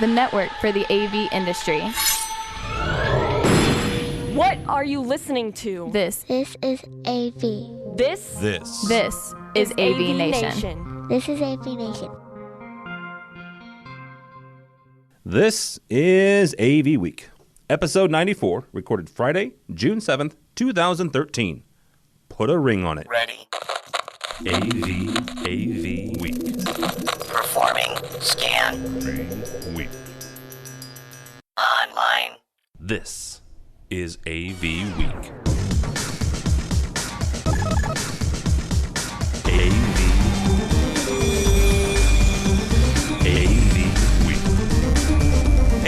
the network for the AV industry. What are you listening to? This is AV. This is AVNation. This is AVNation. This is AVWeek, episode 94, recorded Friday, June 7th, 2013. Put a ring on it. Ready. AVWeek. Performing. Scan. Week. Online. This is AVWeek.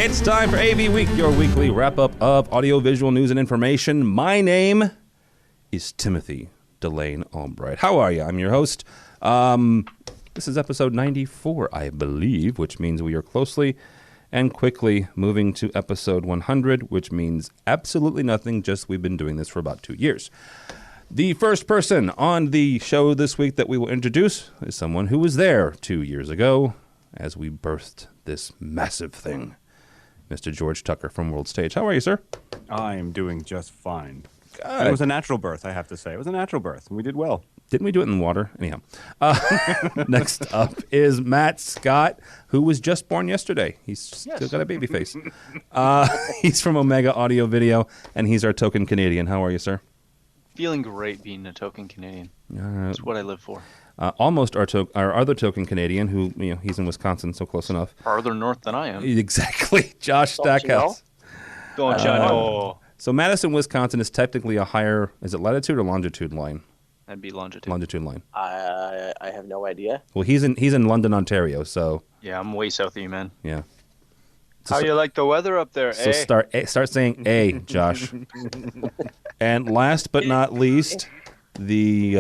It's time for AV Week, your weekly wrap-up of audiovisual news and information. My name is Timothy Delane Albright. How are you? I'm your host. This is episode 94, I believe, which means we are closely and quickly moving to episode 100, which means absolutely nothing, just we've been doing this for about 2 years. The first person on the show this week that we will introduce is someone who was there 2 years ago as we birthed this massive thing. Mr. George Tucker from WorldStage. How are you, sir? I am doing just fine. Good. It was a natural birth, I have to say. It was a natural birth, and we did well. Didn't we do it in water? Anyhow. Next up is Matt Scott, who was just born yesterday. He's still got a baby face. He's from Omega Audio Video, and he's our token Canadian. How are you, sir? Feeling great being a token Canadian. That's what I live for. Almost our other token Canadian, who he's in Wisconsin, so close enough. Farther north than I am. Exactly, Josh Stackhouse. Don't you know? So Madison, Wisconsin is technically a higher. Is it latitude or longitude line? That'd be longitude. Longitude line. I have no idea. Well, he's in London, Ontario. So yeah, I'm way south of you, man. Yeah. So, how you like the weather up there? So start saying "A," Josh. And last but not least, the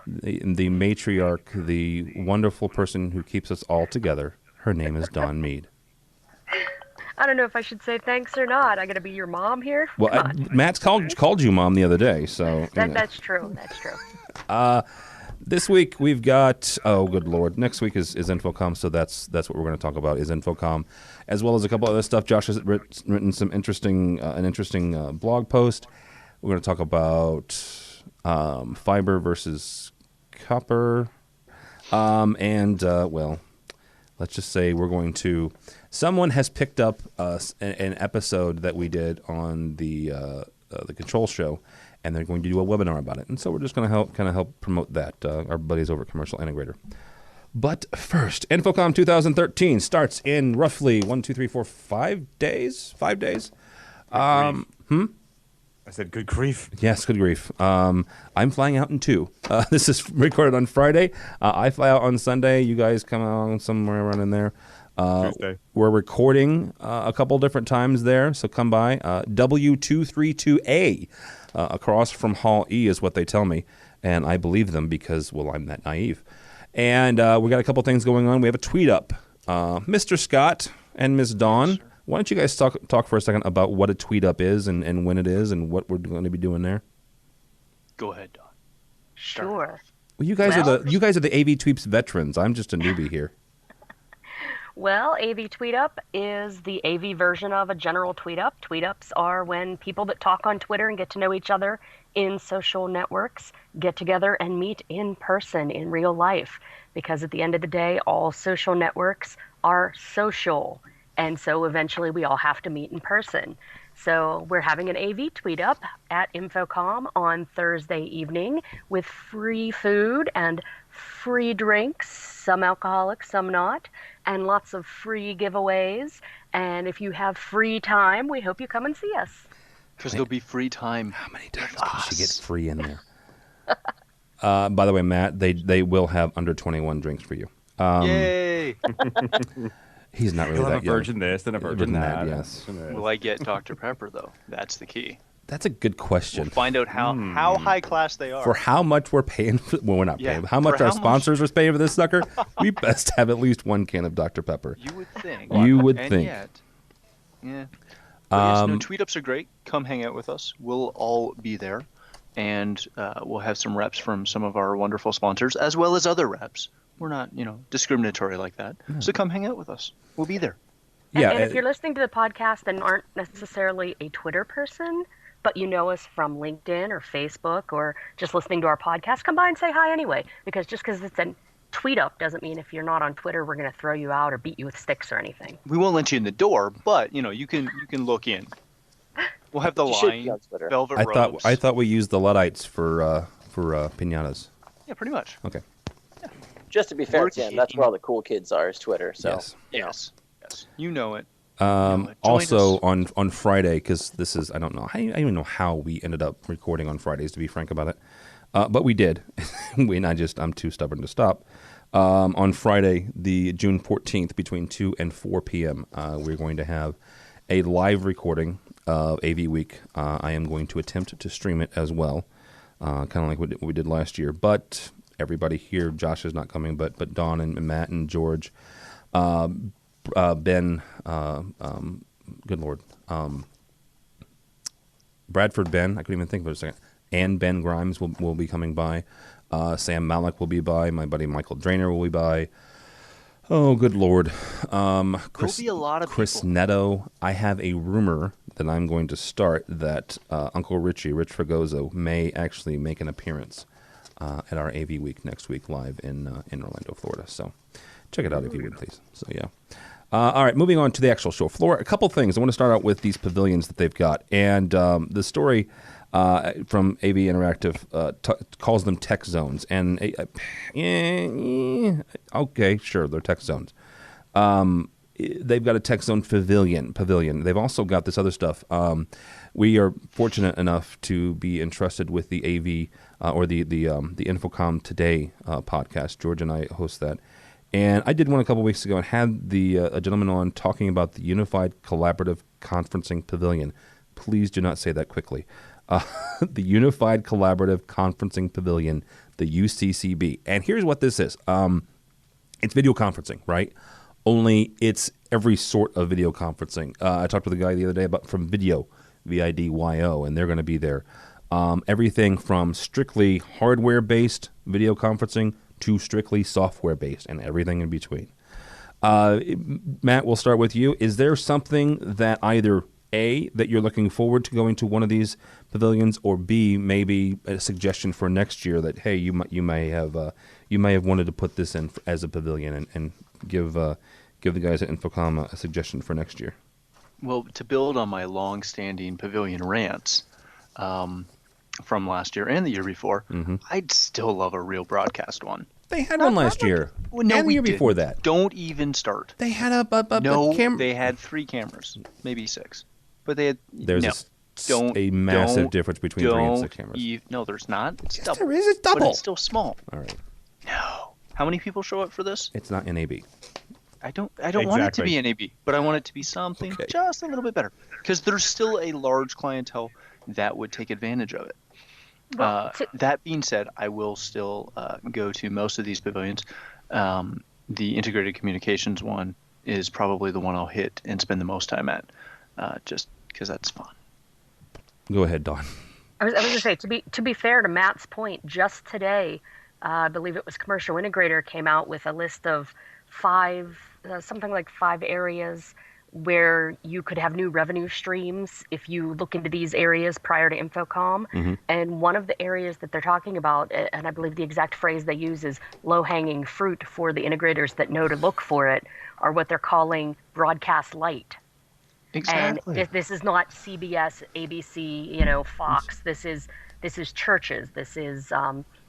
matriarch, the wonderful person who keeps us all together. Her name is Dawn Meade. I don't know if I should say thanks or not. I got to be your mom here. Well, Matt's called you mom the other day, so that's true. That's true. This week we've got good lord. Next week is InfoComm, so that's what we're going to talk about is InfoComm, as well as a couple other stuff. Josh has written some interesting blog post. We're going to talk about fiber versus copper, and let's just say we're going to. Someone has picked up an episode that we did on the Control Show, and they're going to do a webinar about it. And so we're just going to help promote that. Our buddies over at Commercial Integrator. But first, InfoComm 2013 starts in roughly 5 days. 5 days. I said good grief. Yes, good grief. I'm flying out in 2. This is recorded on Friday. I fly out on Sunday. You guys come out somewhere around in there. Tuesday. We're recording a couple different times there, so come by. W232A across from Hall E is what they tell me, and I believe them because, well, I'm that naive. And we got a couple things going on. We have a tweet up. Mr. Scott and Ms. Dawn, yes, why don't you guys talk for a second about what a tweet up is and when it is and what we're going to be doing there? Go ahead, Dawn. Sure. Well, you guys are the AV Tweeps veterans. I'm just a newbie here. Well, AV Tweet Up is the AV version of a general tweet up. Tweet ups are when people that talk on Twitter and get to know each other in social networks get together and meet in person in real life. Because at the end of the day, all social networks are social. And so eventually we all have to meet in person. So we're having an AV Tweet Up at InfoComm on Thursday evening with free food and free drinks, some alcoholic, some not, and lots of free giveaways. And if you have free time, we hope you come and see us. Because there'll be free time. How many times can she get free in there? By the way, Matt, they will have under 21 drinks for you. Yay! He's not really You'll that have a virgin this and a virgin that. Yes. Will I get Dr. Pepper, though? That's the key. That's a good question. We'll find out how high class they are. For how much we're paying for, well, we're not paying. How much our sponsors are paying for this sucker, we best have at least one can of Dr. Pepper. You would think. Yet, yeah. Yes, tweet-ups are great. Come hang out with us. We'll all be there. And we'll have some reps from some of our wonderful sponsors, as well as other reps. We're not, discriminatory like that. So come hang out with us. We'll be there. And if you're listening to the podcast and aren't necessarily a Twitter person, but you know us from LinkedIn or Facebook or just listening to our podcast, come by and say hi anyway. Because just because it's a tweet up doesn't mean if you're not on Twitter, we're going to throw you out or beat you with sticks or anything. We won't let you in the door, but you can look in. We'll have the line, velvet ropes. I thought we used the Luddites for piñatas. Yeah, pretty much. Okay. Yeah. Just to be fair, Tim, that's where all the cool kids are, is Twitter. So Yes. You know it. Also on Friday, because this is I don't even know how we ended up recording on Fridays, to be frank about it, but we did. I'm too stubborn to stop. On Friday, the June 14th, between 2 and 4 p.m., we're going to have a live recording of AVWeek. I am going to attempt to stream it as well, kind of like what we did last year. But everybody here, Josh is not coming, but Dawn and Matt and George, Ben, good Lord, Bradford Ben, I couldn't even think of it a second, and Ben Grimes will be coming by. Sam Malik will be by. My buddy Michael Drainer will be by. Oh, good Lord. There'll be a lot of Chris people. Netto. I have a rumor that I'm going to start that Uncle Rich Fragoso, may actually make an appearance at our AV Week next week live in Orlando, Florida. So check it out if you would, please. So, yeah. All right, moving on to the actual show floor. A couple things. I want to start out with these pavilions that they've got. And the story from AV Interactive calls them tech zones. And okay, sure, they're tech zones. They've got a tech zone pavilion. They've also got this other stuff. We are fortunate enough to be entrusted with the AV or the InfoComm Today podcast. George and I host that. And I did one a couple weeks ago and had a gentleman on talking about the Unified Collaborative Conferencing Pavilion. Please do not say that quickly. The Unified Collaborative Conferencing Pavilion, the UCCB. And here's what this is. It's video conferencing, right? Only it's every sort of video conferencing. I talked with a guy the other day about from Video, VIDYO, and they're going to be there. Everything from strictly hardware-based video conferencing to strictly software-based and everything in between. Matt, we'll start with you. Is there something that either A, that you're looking forward to going to one of these pavilions, or B, maybe a suggestion for next year that, hey, you may have wanted to put this in as a pavilion and give the guys at InfoComm a suggestion for next year? Well, to build on my long-standing pavilion rants from last year and the year before, I'd still love a real broadcast one. They had one last year. No, and the year before that. Don't even start. They had a camera. They had 3 cameras, maybe 6. But they had There's a massive difference between 3 and 6 cameras. No, there's not. It's yes, double. there is. It's double. But it's still small. All right. No. How many people show up for this? It's not NAB. I don't want it to be NAB, but I want it to be something just a little bit better, because there's still a large clientele that would take advantage of it. That being said, I will still go to most of these pavilions. The integrated communications one is probably the one I'll hit and spend the most time at, just because that's fun. Go ahead, Dawn. I was going to say, to be fair to Matt's point, just today, I believe it was Commercial Integrator came out with a list of 5 areas where you could have new revenue streams if you look into these areas prior to InfoComm. And one of the areas that they're talking about, and I believe the exact phrase they use is low-hanging fruit for the integrators that know to look for it, are what they're calling broadcast light. Exactly. And this is not CBS, ABC, Fox. This is churches. This is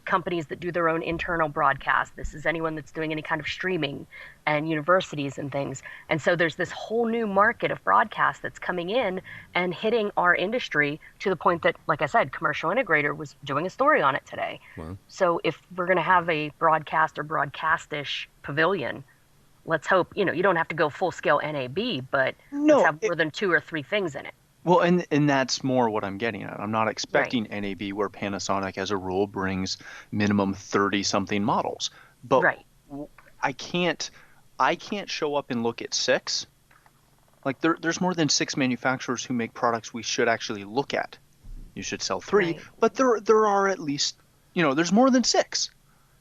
companies that do their own internal broadcast. This is anyone that's doing any kind of streaming, and universities and things. And so there's this whole new market of broadcast that's coming in and hitting our industry to the point that, like I said, Commercial Integrator was doing a story on it today. Wow. So if we're going to have a broadcast or broadcast-ish pavilion, let's hope, you don't have to go full-scale NAB, but let's have more than 2 or 3 things in it. Well, and that's more what I'm getting at. I'm not expecting NAB, where Panasonic, as a rule, brings minimum 30-something models. But I can't show up and look at 6. Like, there's more than 6 manufacturers who make products we should actually look at. You should sell 3, but there are at least, there's more than 6.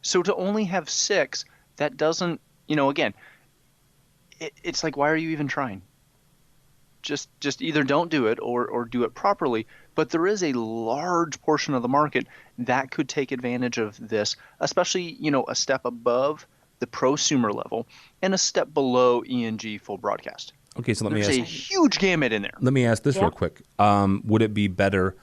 So to only have 6, that doesn't, again, it's like, why are you even trying? just either don't do it or do it properly. But there is a large portion of the market that could take advantage of this, especially, a step above the prosumer level and a step below ENG full broadcast. Okay, so There's a huge gamut in there. Let me ask this real quick. Would it be better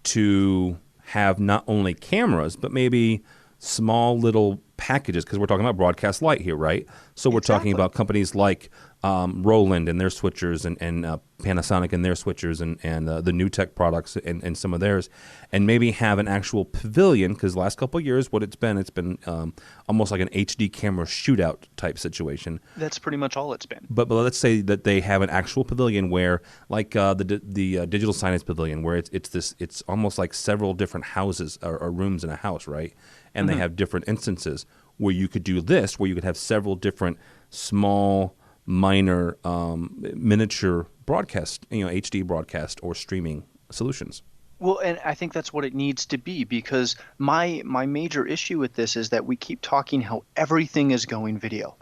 to have not only cameras, but maybe small little packages? Because we're talking about broadcast light here, right? So we're talking about companies like Roland and their switchers and Panasonic and their switchers and the New Tech products and some of theirs, and maybe have an actual pavilion, because the last couple of years it's been almost like an HD camera shootout type situation. That's pretty much all it's been. But let's say that they have an actual pavilion where, like the digital signage pavilion, where it's almost like several different houses or rooms in a house, right? And they have different instances where you could do this, where you could have several different small, minor, miniature broadcast, HD broadcast or streaming solutions. Well, and I think that's what it needs to be, because my major issue with this is that we keep talking how everything is going video.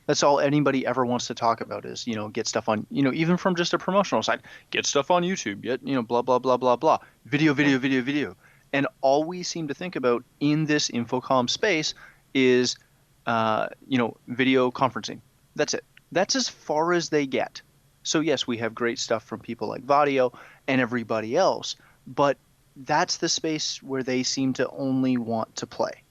That's all anybody ever wants to talk about is, get stuff on, even from just a promotional side, get stuff on YouTube, get, blah, blah, blah, blah, blah, video, video, video, video. And all we seem to think about in this InfoComm space is, video conferencing. That's it. That's as far as they get. So yes, we have great stuff from people like Vadio and everybody else, but that's the space where they seem to only want to play,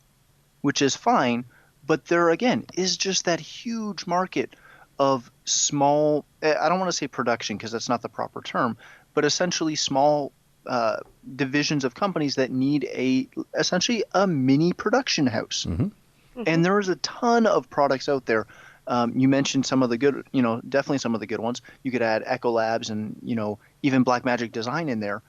which is fine. But there again is just that huge market of small, I don't want to say production because that's not the proper term, but essentially small divisions of companies that need essentially a mini production house. And there is a ton of products out there. You mentioned some of the good, definitely some of the good ones. You could add Echo Labs and, even Blackmagic Design in there.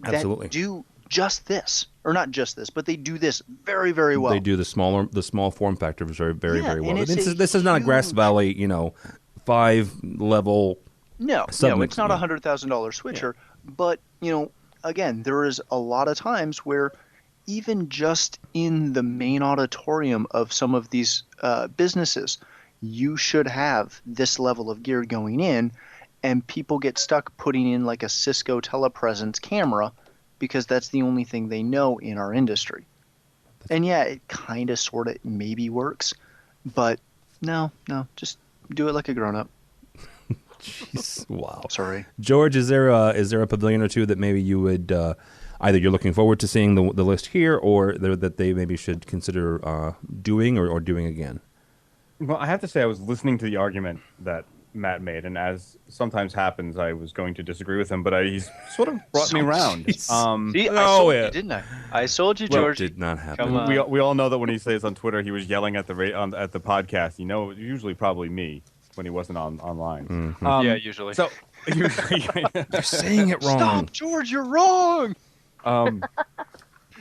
Absolutely. That do just this, or not just this, but they do this very, very well. They do the small form factor very, very, very well. And This is not a Grass Valley, 5-level. No, it's not a $100,000 switcher, but again, there is a lot of times where even just in the main auditorium of some of these businesses, you should have this level of gear going in, and people get stuck putting in like a Cisco telepresence camera because that's the only thing they know in our industry. And yeah, it kind of sort of maybe works, but no, just do it like a grown-up. Jeez, wow. Sorry. George, is there a pavilion or two that maybe you would either you're looking forward to seeing the list here, or that they maybe should consider doing or doing again? Well, I have to say I was listening to the argument that Matt made, and as sometimes happens, I was going to disagree with him, but he's sort of brought me around. See, I sold you, didn't I? I sold you, George. Well, did not happen. We all know that when he says on Twitter he was yelling at the podcast. Usually probably me when he wasn't online. Yeah, usually. So you're saying it wrong. Stop, George. You're wrong.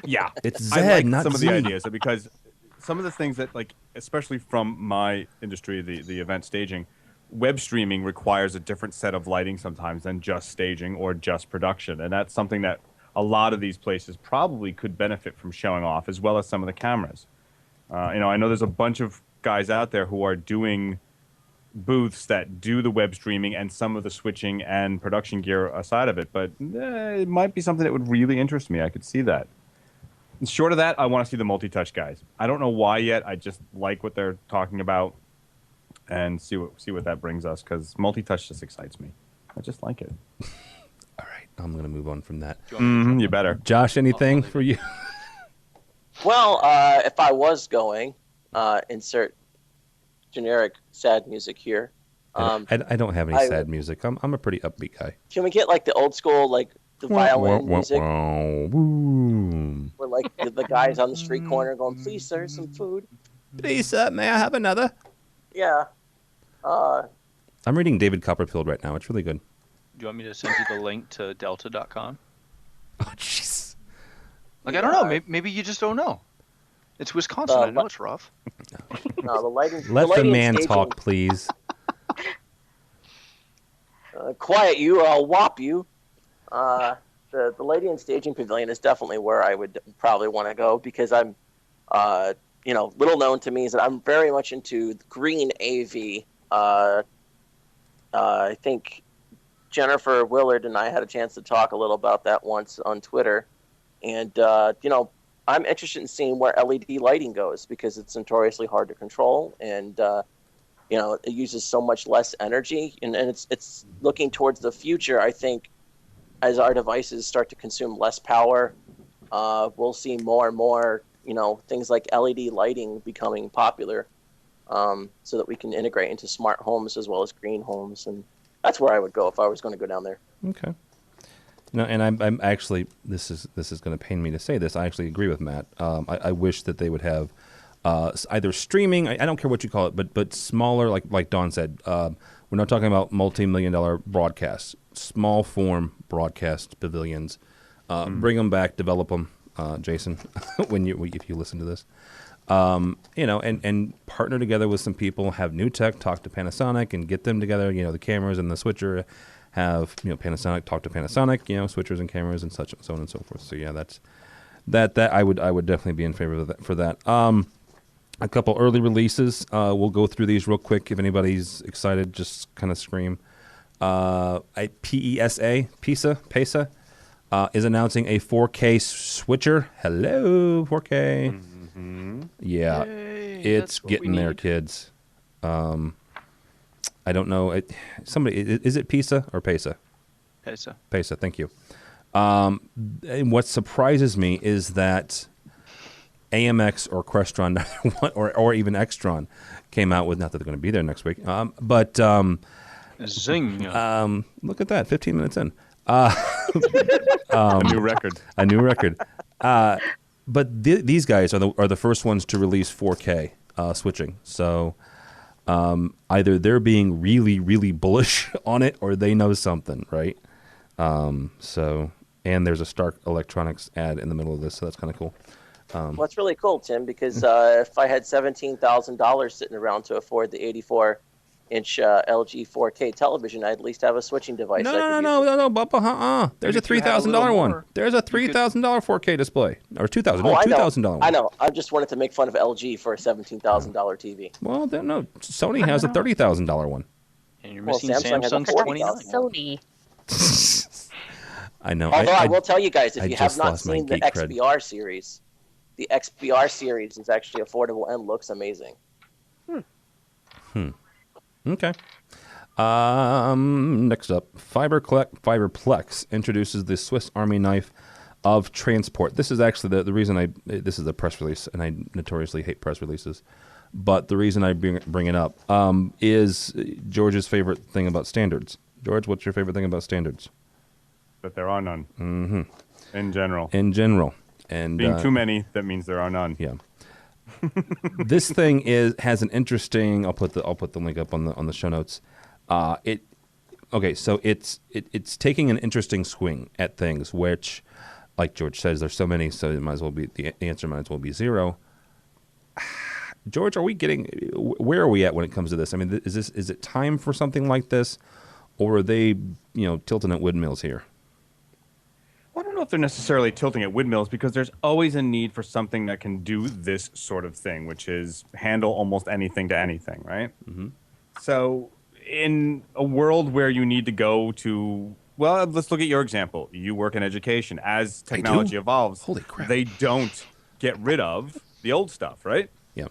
Yeah, it's I Zed, like not some Z. of the ideas because some of the things that, like, especially from my industry, the event staging, web streaming requires a different set of lighting sometimes than just staging or just production, and that's something that a lot of these places probably could benefit from showing off, as well as some of the cameras. I know there's a bunch of guys out there who are doing booths that do the web streaming and some of the switching and production gear aside of it, but it might be something that would really interest me. I could see that. And short of that, I want to see the multi-touch guys. I don't know why yet. I just like what they're talking about and see what that brings us, because multi-touch just excites me. I just like it. All right, I'm going to move on from that. You better. Josh, anything for you? Well, if I was going, insert generic sad music here. I don't have any sad music. I'm a pretty upbeat guy. Can we get like the old school, like the violin music? Boom. Where like the guys on the street corner going, "Please, sir, some food." Please, sir, may I have another? Yeah. I'm reading David Copperfield right now. It's really good. Do you want me to send you the link to delta.com? Oh, jeez. Like, I don't know. Maybe you just don't know. It's Wisconsin. I know it's rough. No, the lighting. Let the man talk, please. Quiet you, or I'll whop you. The lighting and staging pavilion is definitely where I would probably want to go, because I'm, little known to me is that I'm very much into green AV. I think Jennifer Willard and I had a chance to talk a little about that once on Twitter. And, I'm interested in seeing where LED lighting goes because it's notoriously hard to control. And, it uses so much less energy. And it's looking towards the future, I think, as our devices start to consume less power, we'll see more and more, things like LED lighting becoming popular so that we can integrate into smart homes as well as green homes. And that's where I would go if I was going to go down there. Okay. No, and I'm actually, this is going to pain me to say this. I actually agree with Matt. I wish that they would have either streaming, I don't care what you call it, but smaller, like Don said. We're not talking about multi-million-dollar broadcasts. Small form broadcast pavilions. Bring them back, develop them, Jason, if you listen to this. And partner together with some people, have new tech, talk to Panasonic and get them together, the cameras and the switcher, have, Panasonic talk to Panasonic, switchers and cameras and such, so on and so forth. So yeah, that I would definitely be in favor of that, for that. A couple early releases. We'll go through these real quick. If anybody's excited, just kind of scream. PESA, is announcing a 4K switcher. Hello, 4K. Mm-hmm. Yeah, Yay, it's getting there, kids. I don't know. Is it PESA or PESA? PESA. PESA, thank you. And what surprises me is that AMX or Crestron or even Extron came out with, not that they're going to be there next week, but Zing. look at that, 15 minutes in. A new record. A new record. But these guys are the first ones to release 4K switching. So either they're being really, really bullish on it, or they know something, right? And there's a Stark Electronics ad in the middle of this, so that's kind of cool. Well, it's really cool, Tim, because if I had $17,000 sitting around to afford the 84-inch LG 4K television, I'd at least have a switching device. No, Bubba, There's a $3,000 one. There's a $3,000 4K display, or $2,000. Oh, $2,000 one. I know. I just wanted to make fun of LG for a $17,000 TV. Well, no. Sony has a $30,000 one. And you're missing Samsung has a Samsung's 40,000. Sony. I know. Although I will tell you guys, if I you have just not lost my seen the geek cred. XBR series, the XBR series is actually affordable and looks amazing. Okay. Next up, Fiberplex introduces the Swiss Army knife of transport. This is actually the reason this is a press release, and I notoriously hate press releases. But the reason I bring it up is George's favorite thing about standards. George, what's your favorite thing about standards? That there are none. Mm-hmm. In general. And being too many, that means there are none. Yeah. This thing has an interesting. I'll put the link up on the show notes. So it's taking an interesting swing at things, which, like George says, there's so many, so it might as well be the answer might as well be zero. George, where are we at when it comes to this? I mean, is it time for something like this, or are they tilting at windmills here? Well, I don't know if they're necessarily tilting at windmills, because there's always a need for something that can do this sort of thing, which is handle almost anything to anything, right? Mm-hmm. So in a world where you need to go to, well, let's look at your example. You work in education. As technology evolves, holy crap, they don't get rid of the old stuff, right? Yeah.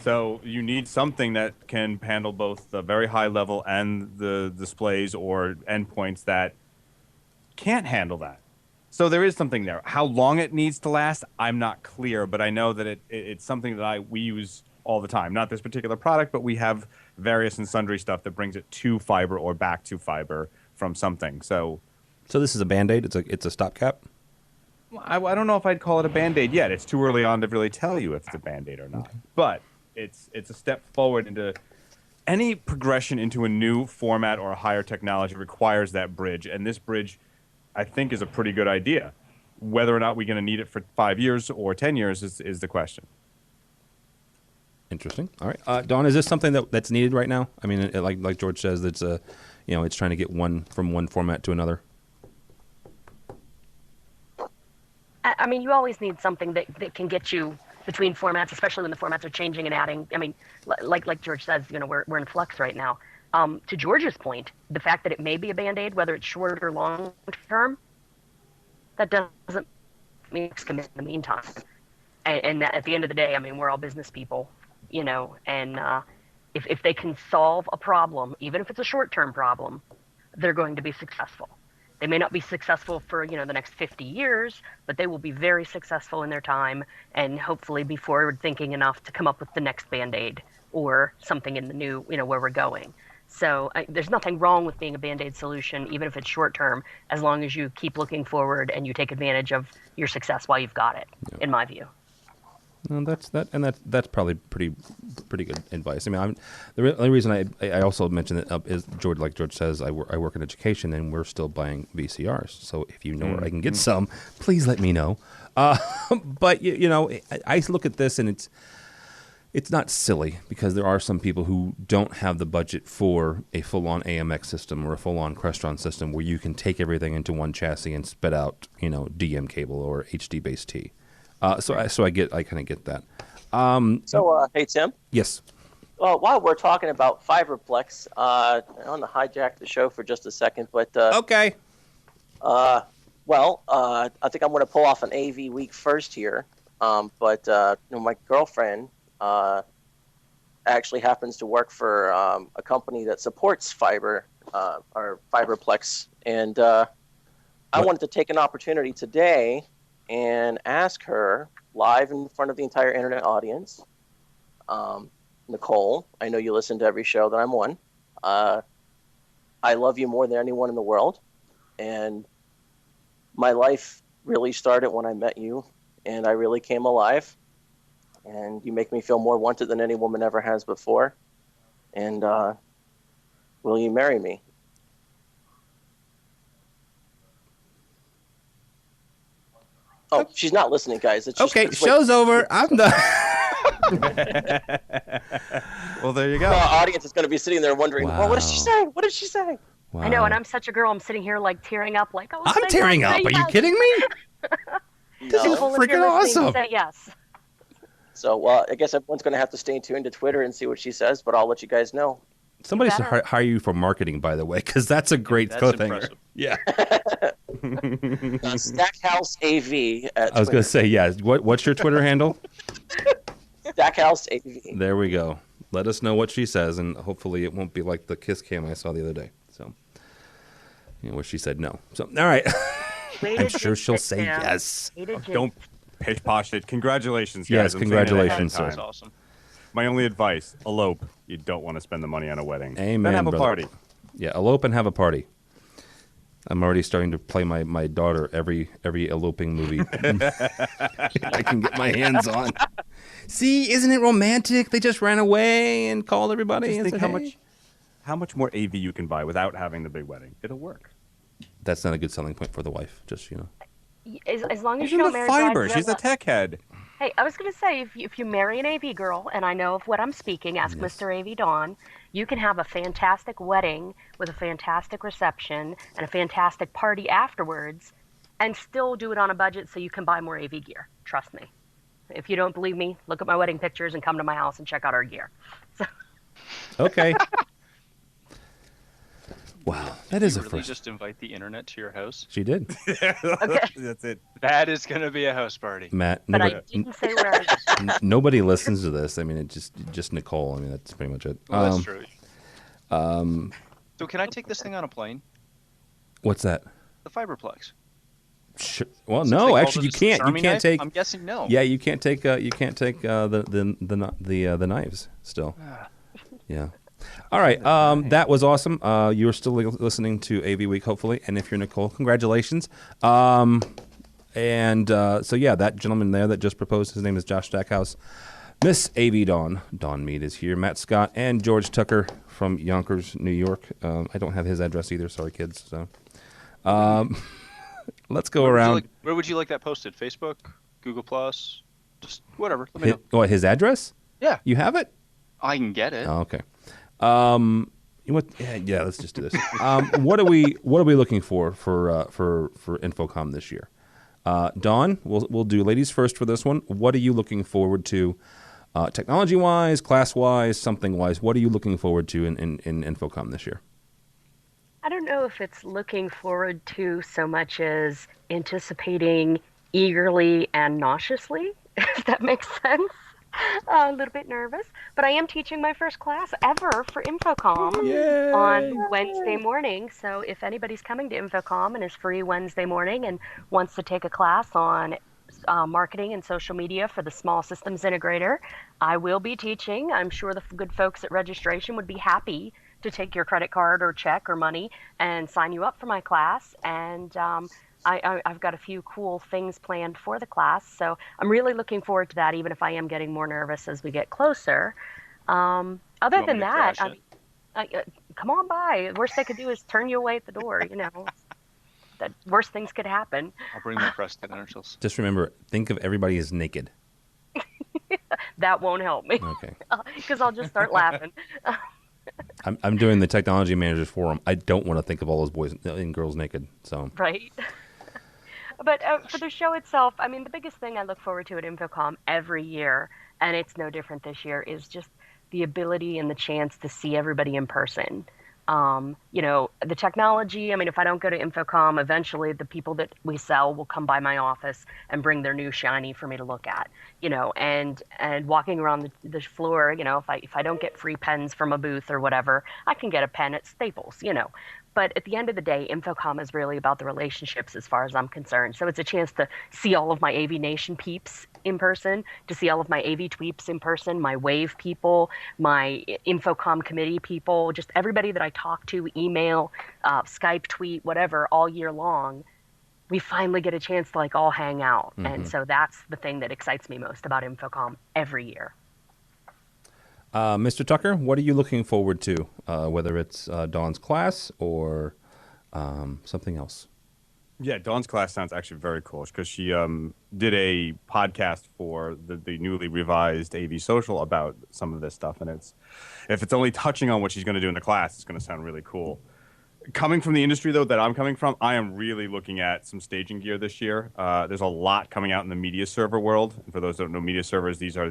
So you need something that can handle both the very high level and the displays or endpoints that can't handle that. So there is something there. How long it needs to last, I'm not clear, but I know that it's something that we use all the time. Not this particular product, but we have various and sundry stuff that brings it to fiber or back to fiber from something. So this is a Band-Aid? It's a stopgap? I don't know if I'd call it a Band-Aid yet. It's too early on to really tell you if it's a Band-Aid or not. Okay. But it's a step forward into any progression into a new format or a higher technology requires that bridge. And this bridge, I think, is a pretty good idea. Whether or not we're going to need it for 5 years or 10 years is the question. Interesting. All right, Dawn, is this something that's needed right now? I mean, like George says, it's it's trying to get from one format to another. I mean, you always need something that can get you between formats, especially when the formats are changing and adding. I mean, like George says, we're in flux right now. To George's point, the fact that it may be a Band-Aid, whether it's short or long term, that doesn't mean it's commit in the meantime. And that, at the end of the day, I mean, we're all business people, and if they can solve a problem, even if it's a short-term problem, they're going to be successful. They may not be successful for, the next 50 years, but they will be very successful in their time and hopefully be forward-thinking enough to come up with the next Band-Aid or something in the new, where we're going. So there's nothing wrong with being a Band-Aid solution, even if it's short-term, as long as you keep looking forward and you take advantage of your success while you've got it, in my view. No, that's probably pretty good advice. I mean, the only reason I also mentioned it is like George says, I work in education and we're still buying VCRs. So if you know where I can get some, please let me know. But I look at this and it's not silly because there are some people who don't have the budget for a full-on AMX system or a full-on Crestron system where you can take everything into one chassis and spit out DM cable or HD base T. So I kind of get that. Hey Tim. Yes. Well, while we're talking about Fiberplex, I want to hijack the show for just a second, but okay. I think I'm going to pull off an AV week first here. But my girlfriend actually happens to work for a company that supports fiber or Fiberplex, and I wanted to take an opportunity today and ask her live in front of the entire internet audience, Nicole, I know you listen to every show that I'm on. I love you more than anyone in the world. And my life really started when I met you, and I really came alive. And you make me feel more wanted than any woman ever has before. And will you marry me? Oh, she's not listening, guys. It's just, okay, show's over. I'm done. Well, there you go. The audience is going to be sitting there wondering, Wow. well, what did she say? What did she say? Wow. I know, and I'm such a girl. I'm sitting here like tearing up, like, oh, I'm tearing up. Are you kidding me? This is No. freaking awesome. Say yes. So I guess everyone's going to have to stay tuned to Twitter and see what she says, but I'll let you guys know. Somebody should hire you for marketing, by the way, because that's a great thing. Impressive. Yeah. Stackhouse AV. At I was going to say, yeah. What's your Twitter handle? Stackhouse AV. There we go. Let us know what she says, and hopefully it won't be like the kiss cam I saw the other day. So, where she said no. So, all right. I'm sure she'll say yes. Don't posh it. Congratulations, guys. Yes, I'm congratulations, saying it ahead of sir. time. That's awesome. My only advice, elope. You don't want to spend the money on a wedding. Amen, Then have a brother. party. Yeah, elope and have a party. I'm already starting to play my daughter every eloping movie I can get my hands on. See, isn't it romantic? They just ran away and called everybody. Just and think said, how much more AV you can buy without having the big wedding. It'll work. That's not a good selling point for the wife. Just As long as She's you in don't the marry fiber. brides, She's a tech head. Hey, I was going to say, if you marry an AV girl, and I know of what I'm speaking, ask Yes. Mr. AV Dawn, you can have a fantastic wedding with a fantastic reception and a fantastic party afterwards and still do it on a budget so you can buy more AV gear. Trust me. If you don't believe me, look at my wedding pictures and come to my house and check out our gear. So, okay. Wow, that is a Really first. just invite the internet to your house? She did, That's it. That is going to be a house party. Matt. but Nobody, I didn't say where I was. nobody listens to this. I mean, it just Nicole. I mean, that's pretty much it. Well, that's true. So can I take this thing on a plane? What's that? The Fiberplex. Sure. Well, Since they no, called actually, you it a can't. You Charming can't knife? take. I'm guessing no. Yeah, you can't take. You can't take the knives still. Yeah. All right. That was awesome. You're still listening to AV Week, hopefully, and if you're Nicole, congratulations. So yeah, that gentleman there that just proposed, his name is Josh Stackhouse. Miss AV Dawn Meade is here. Matt Scott and George Tucker from Yonkers, New York. I don't have his address either. Sorry, kids. So, let's go around. Where would you like that posted? Facebook, Google Plus, just whatever. Let me know. What, his address? Yeah, You have it? I can get it. Oh, okay. Yeah, let's just do this. What are we looking for InfoComm this year? Dawn, we'll do ladies first for this one. What are you looking forward to technology-wise, class-wise, something-wise? What are you looking forward to in InfoComm this year? I don't know if it's looking forward to so much as anticipating eagerly and nauseously, if that makes sense. A little bit nervous, but I am teaching my first class ever for InfoComm on Wednesday morning. So if anybody's coming to InfoComm and is free Wednesday morning and wants to take a class on marketing and social media for the small systems integrator, I will be teaching. I'm sure the good folks at registration would be happy to take your credit card or check or money and sign you up for my class. And I've got a few cool things planned for the class, so I'm really looking forward to that, even if I am getting more nervous as we get closer. Other than that, come on by. The worst they could do is turn you away at the door, The worst things could happen. I'll bring my fresh credentials. Just remember, think of everybody as naked. That won't help me. Okay. Because I'll just start laughing. I'm doing the technology managers forum. I don't want to think of all those boys and girls naked. So right. But for the show itself, I mean, the biggest thing I look forward to at InfoComm every year, and it's no different this year, is just the ability and the chance to see everybody in person. The technology, I mean, if I don't go to InfoComm, eventually the people that we sell will come by my office and bring their new shiny for me to look at, and walking around the floor, if I don't get free pens from a booth or whatever, I can get a pen at Staples, But at the end of the day, InfoComm is really about the relationships as far as I'm concerned. So it's a chance to see all of my AVNation peeps in person, to see all of my AV tweeps in person, my Wave people, my InfoComm committee people, just everybody that I talk to, email, Skype, tweet, whatever, all year long. We finally get a chance to all hang out. Mm-hmm. And so that's the thing that excites me most about InfoComm every year. Mr. Tucker, what are you looking forward to, whether it's Dawn's class or something else? Yeah, Dawn's class sounds actually very cool because she did a podcast for the newly revised AV Social about some of this stuff. And if it's only touching on what she's going to do in the class, it's going to sound really cool. Coming from the industry, though, that I'm coming from, I am really looking at some staging gear this year. There's a lot coming out in the media server world. And for those that don't know media servers, these are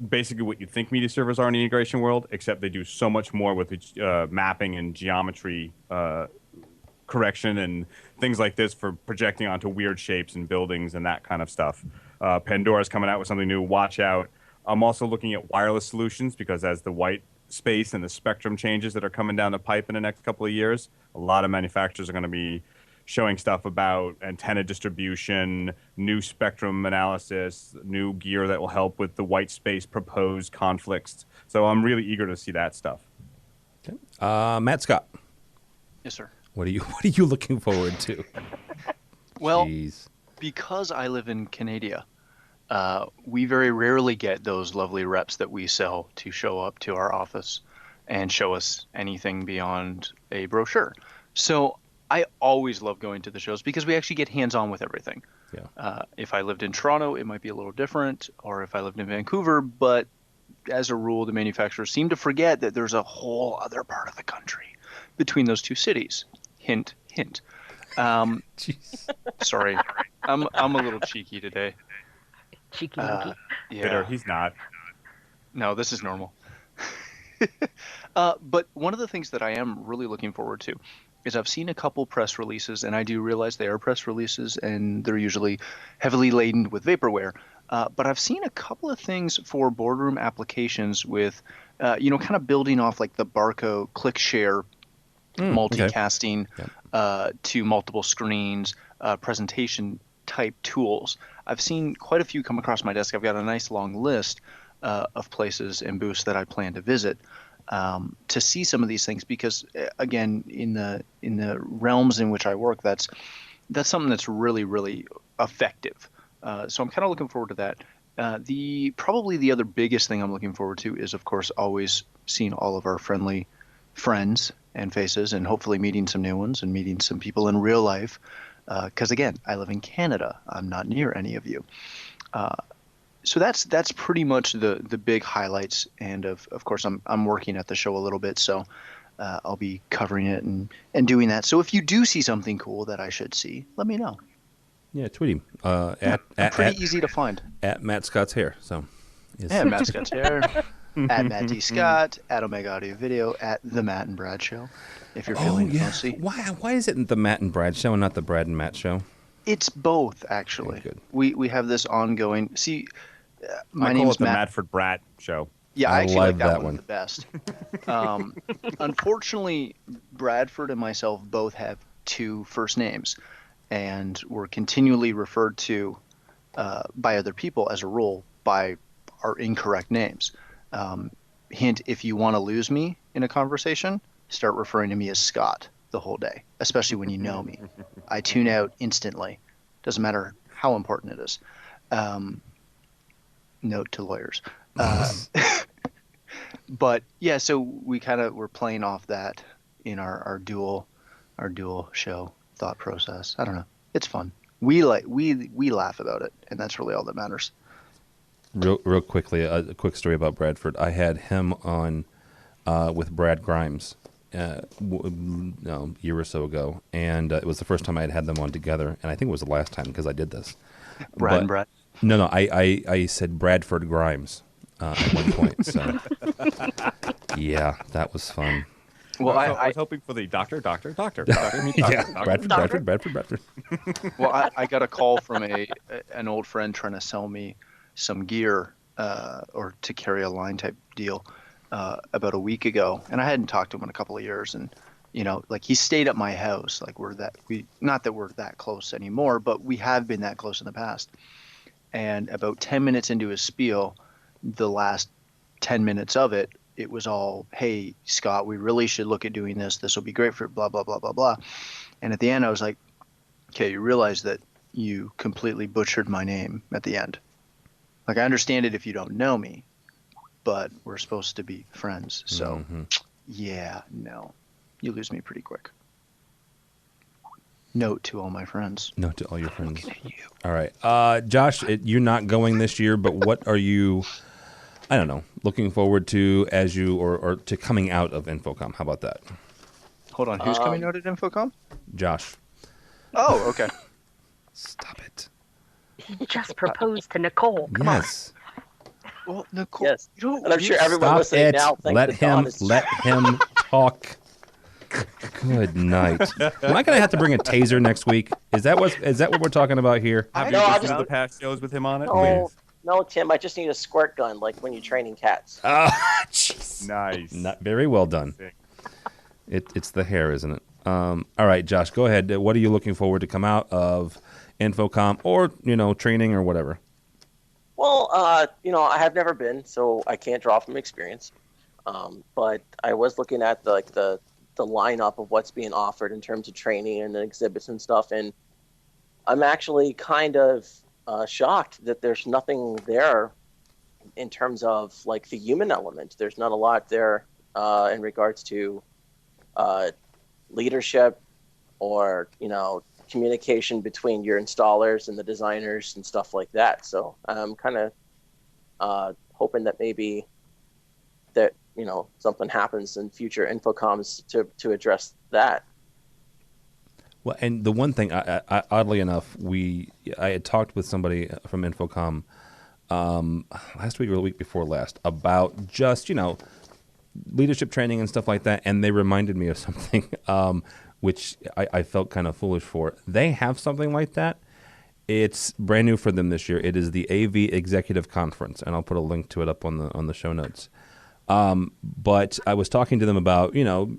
basically what you think media servers are in the integration world, except they do so much more with mapping and geometry correction and things like this for projecting onto weird shapes and buildings and that kind of stuff. Pandora's coming out with something new. Watch out. I'm also looking at wireless solutions because as the white space and the spectrum changes that are coming down the pipe in the next couple of years, a lot of manufacturers are going to be showing stuff about antenna distribution, new spectrum analysis, new gear that will help with the white space proposed conflicts. So I'm really eager to see that stuff. Okay. Matt Scott. Yes, sir. What are you looking forward to? Well, Jeez. Because I live in Canada, we very rarely get those lovely reps that we sell to show up to our office and show us anything beyond a brochure. So I always love going to the shows because we actually get hands-on with everything. Yeah. If I lived in Toronto, it might be a little different, or if I lived in Vancouver, but as a rule, the manufacturers seem to forget that there's a whole other part of the country between those two cities. Hint, hint. Sorry, I'm a little cheeky today. Cheeky monkey. Yeah, Bitter. He's not. No, this is normal. But one of the things that I am really looking forward to is I've seen a couple press releases, and I do realize they are press releases, and they're usually heavily laden with vaporware. But I've seen a couple of things for boardroom applications with, kind of building off like the Barco ClickShare multicasting to multiple screens, presentation type tools. I've seen quite a few come across my desk. I've got a nice long list of places and booths that I plan to visit to see some of these things because, again, in the realms in which I work, that's something that's really, really effective. So I'm kind of looking forward to that. Probably the other biggest thing I'm looking forward to is, of course, always seeing all of our friendly friends and faces and hopefully meeting some new ones and meeting some people in real life. Because, again, I live in Canada. I'm not near any of you. So that's pretty much the big highlights. And, of course, I'm working at the show a little bit, so I'll be covering it and doing that. So if you do see something cool that I should see, let me know. Yeah, tweet him. Pretty easy to find. At Matt Scott's Hair. So And Matt Scott's here. At Matt D. Scott, at Omega Audio Video, at The Matt and Brad Show, if you're feeling fancy. Why is it the Matt and Brad Show and not the Brad and Matt Show? It's both, actually. Okay, good. We have this ongoing... See, my I name call is it the Matt. Madford Brat Show. Yeah, I actually like love that that one the best. Unfortunately, Bradford and myself both have two first names, and we're continually referred to by other people as a rule by our incorrect names. Hint, if you want to lose me in a conversation, start referring to me as Scott the whole day, especially when you know me. I tune out instantly. Doesn't matter how important it is. Note to lawyers. But yeah, so we're playing off that in our dual show thought process. I don't know. It's fun. We laugh about it, and that's really all that matters. Real quickly, a quick story about Bradford. I had him on with Brad Grimes a year or so ago, and it was the first time I had them on together, and I think it was the last time because I did this. Brad. No, I said Bradford Grimes at one point. So yeah, that was fun. Well, I was hoping for the doctor. Bradford. Well, I got a call from an old friend trying to sell me some gear or to carry a line type deal about a week ago, and I hadn't talked to him in a couple of years, and he stayed at my house. Like not that we're that close anymore, but we have been that close in the past. And about 10 minutes into his spiel, the last 10 minutes of it was all, "Hey, Scott, we really should look at doing this. This will be great for blah, blah, blah, blah, blah." And at the end, I was like, "Okay, you realize that you completely butchered my name at the end. Like, I understand it if you don't know me, but we're supposed to be friends. So, yeah, no, you lose me pretty quick." Note to all my friends. Note to all your friends. Looking at you. All right. Josh, you're not going this year, but what are you, I don't know, looking forward to as you, or to coming out of InfoComm? How about that? Hold on. Who's coming out at InfoComm? Josh. Oh, okay. Stop it. He just proposed to Nicole. Come on. Well, Nicole, Yes. And I'm sure everyone listening now thinks Let that Don is him talk. Good night. Am I going to have to bring a taser next week? Is that what we're talking about here? Have No, you I listened just- to the past shows with him on it? No, Tim, I just need a squirt gun, like when you're training cats. Jeez. Nice. Not very well done. Sick. It's the hair, isn't it? All right, Josh, go ahead. What are you looking forward to come out of InfoComm or, training or whatever? Well, I have never been, so I can't draw from experience. But I was looking at the lineup of what's being offered in terms of training and exhibits and stuff, and I'm actually kind of shocked that there's nothing there in terms of like the human element. There's not a lot there in regards to leadership or communication between your installers and the designers and stuff like that. So I'm kind of hoping that maybe that something happens in future InfoComms to address that. Well, and the one thing, I oddly enough, I had talked with somebody from InfoComm last week or the week before last about just leadership training and stuff like that, and they reminded me of something which I felt kind of foolish for. They have something like that. It's brand new for them this year. It is the AV Executive Conference, and I'll put a link to it up on the show notes. But I was talking to them about,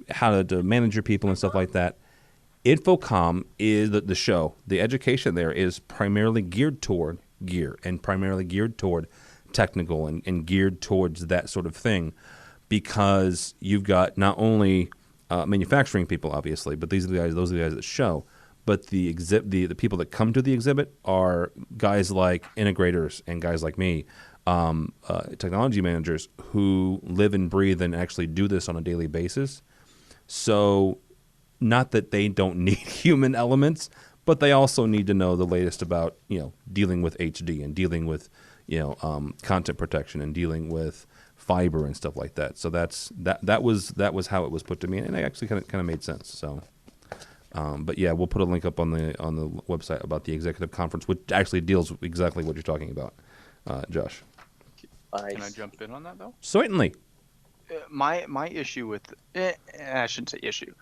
how to manage your people and stuff like that. InfoComm is the show. The education there is primarily geared toward gear and primarily geared toward technical and geared towards that sort of thing, because you've got not only manufacturing people, obviously, but those are the guys that show. But the people that come to the exhibit are guys like integrators and guys like me, technology managers who live and breathe and actually do this on a daily basis. So not that they don't need human elements, but they also need to know the latest about, dealing with HD and dealing with, content protection and dealing with fiber and stuff like that. So that was how it was put to me, and it actually kind of made sense. So, but yeah, we'll put a link up on the website about the executive conference, which actually deals with exactly what you're talking about, Josh. Can I jump in on that though? Certainly. My issue with I shouldn't say issue.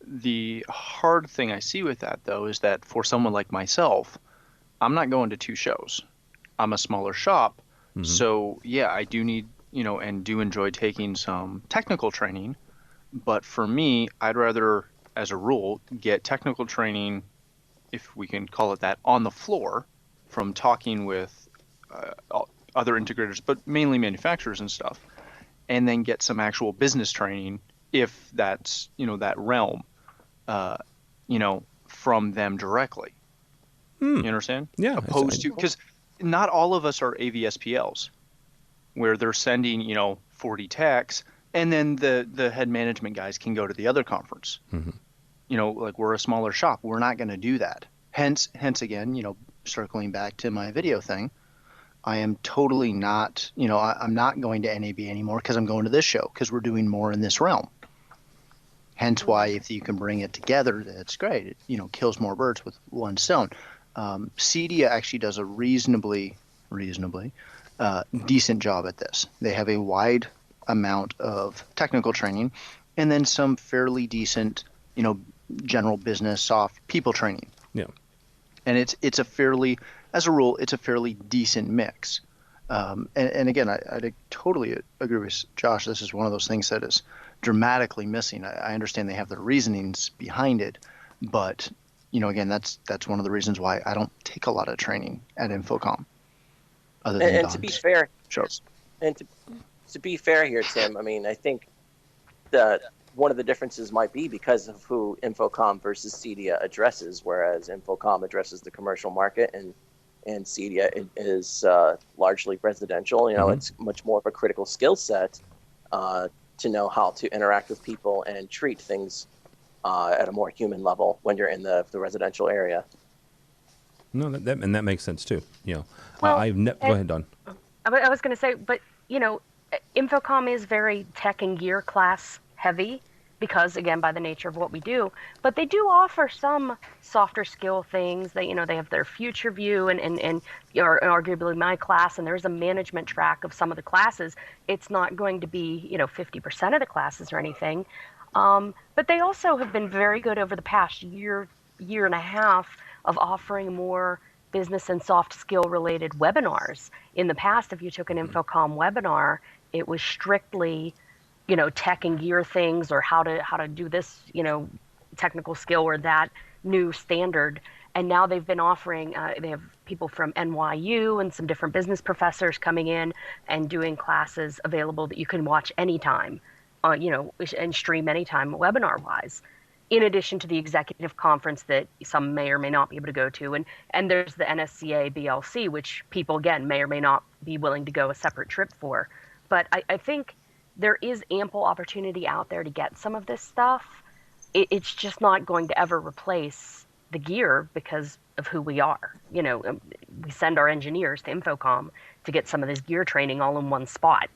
The hard thing I see with that though is that for someone like myself, I'm not going to 2 shows. I'm a smaller shop, so yeah, I do need and do enjoy taking some technical training. But for me, I'd rather, as a rule, get technical training, if we can call it that, on the floor from talking with other integrators, but mainly manufacturers and stuff, and then get some actual business training if that's, that realm, from them directly. You understand? Yeah. Opposed to, because not all of us are AVSPLs where they're sending, 40 techs, and then the head management guys can go to the other conference. Like we're a smaller shop. We're not going to do that. Hence again, circling back to my video thing, I am totally not, I'm not going to NAB anymore because I'm going to this show because we're doing more in this realm. Hence why if you can bring it together, that's great. It, kills more birds with one stone. CEDIA actually does a reasonably decent job at this. They have a wide amount of technical training and then some fairly decent, general business, soft people training. Yeah. And it's a fairly, as a rule, it's a fairly decent mix. And again, I totally agree with Josh. This is one of those things that is dramatically missing. I understand they have their reasonings behind it, but again, that's one of the reasons why I don't take a lot of training at InfoComm. Other than and to be fair, shows. And to be fair here, Tim, I mean, I think that one of the differences might be because of who InfoComm versus CEDIA addresses, whereas InfoComm addresses the commercial market and CEDIA is largely residential. It's much more of a critical skill set to know how to interact with people and treat things at a more human level when you're in the residential area. No, that makes sense too. Well, go ahead, Don. I was going to say, but InfoComm is very tech and gear class heavy because, again, by the nature of what we do. But they do offer some softer skill things. They have their future view and arguably my class, and there's a management track of some of the classes. It's not going to be 50% of the classes or anything. But they also have been very good over the past year and a half of offering more business and soft skill related webinars. In the past, if you took an InfoComm webinar, it was strictly, tech and gear things or how to do this, technical skill or that new standard. And now they've been offering, they have people from NYU and some different business professors coming in and doing classes available that you can watch anytime, and stream anytime webinar wise. In addition to the executive conference that some may or may not be able to go to. And there's the NSCA BLC, which people, again, may or may not be willing to go a separate trip for. But I think there is ample opportunity out there to get some of this stuff. It's just not going to ever replace the gear because of who we are. We send our engineers to InfoComm to get some of this gear training all in one spot,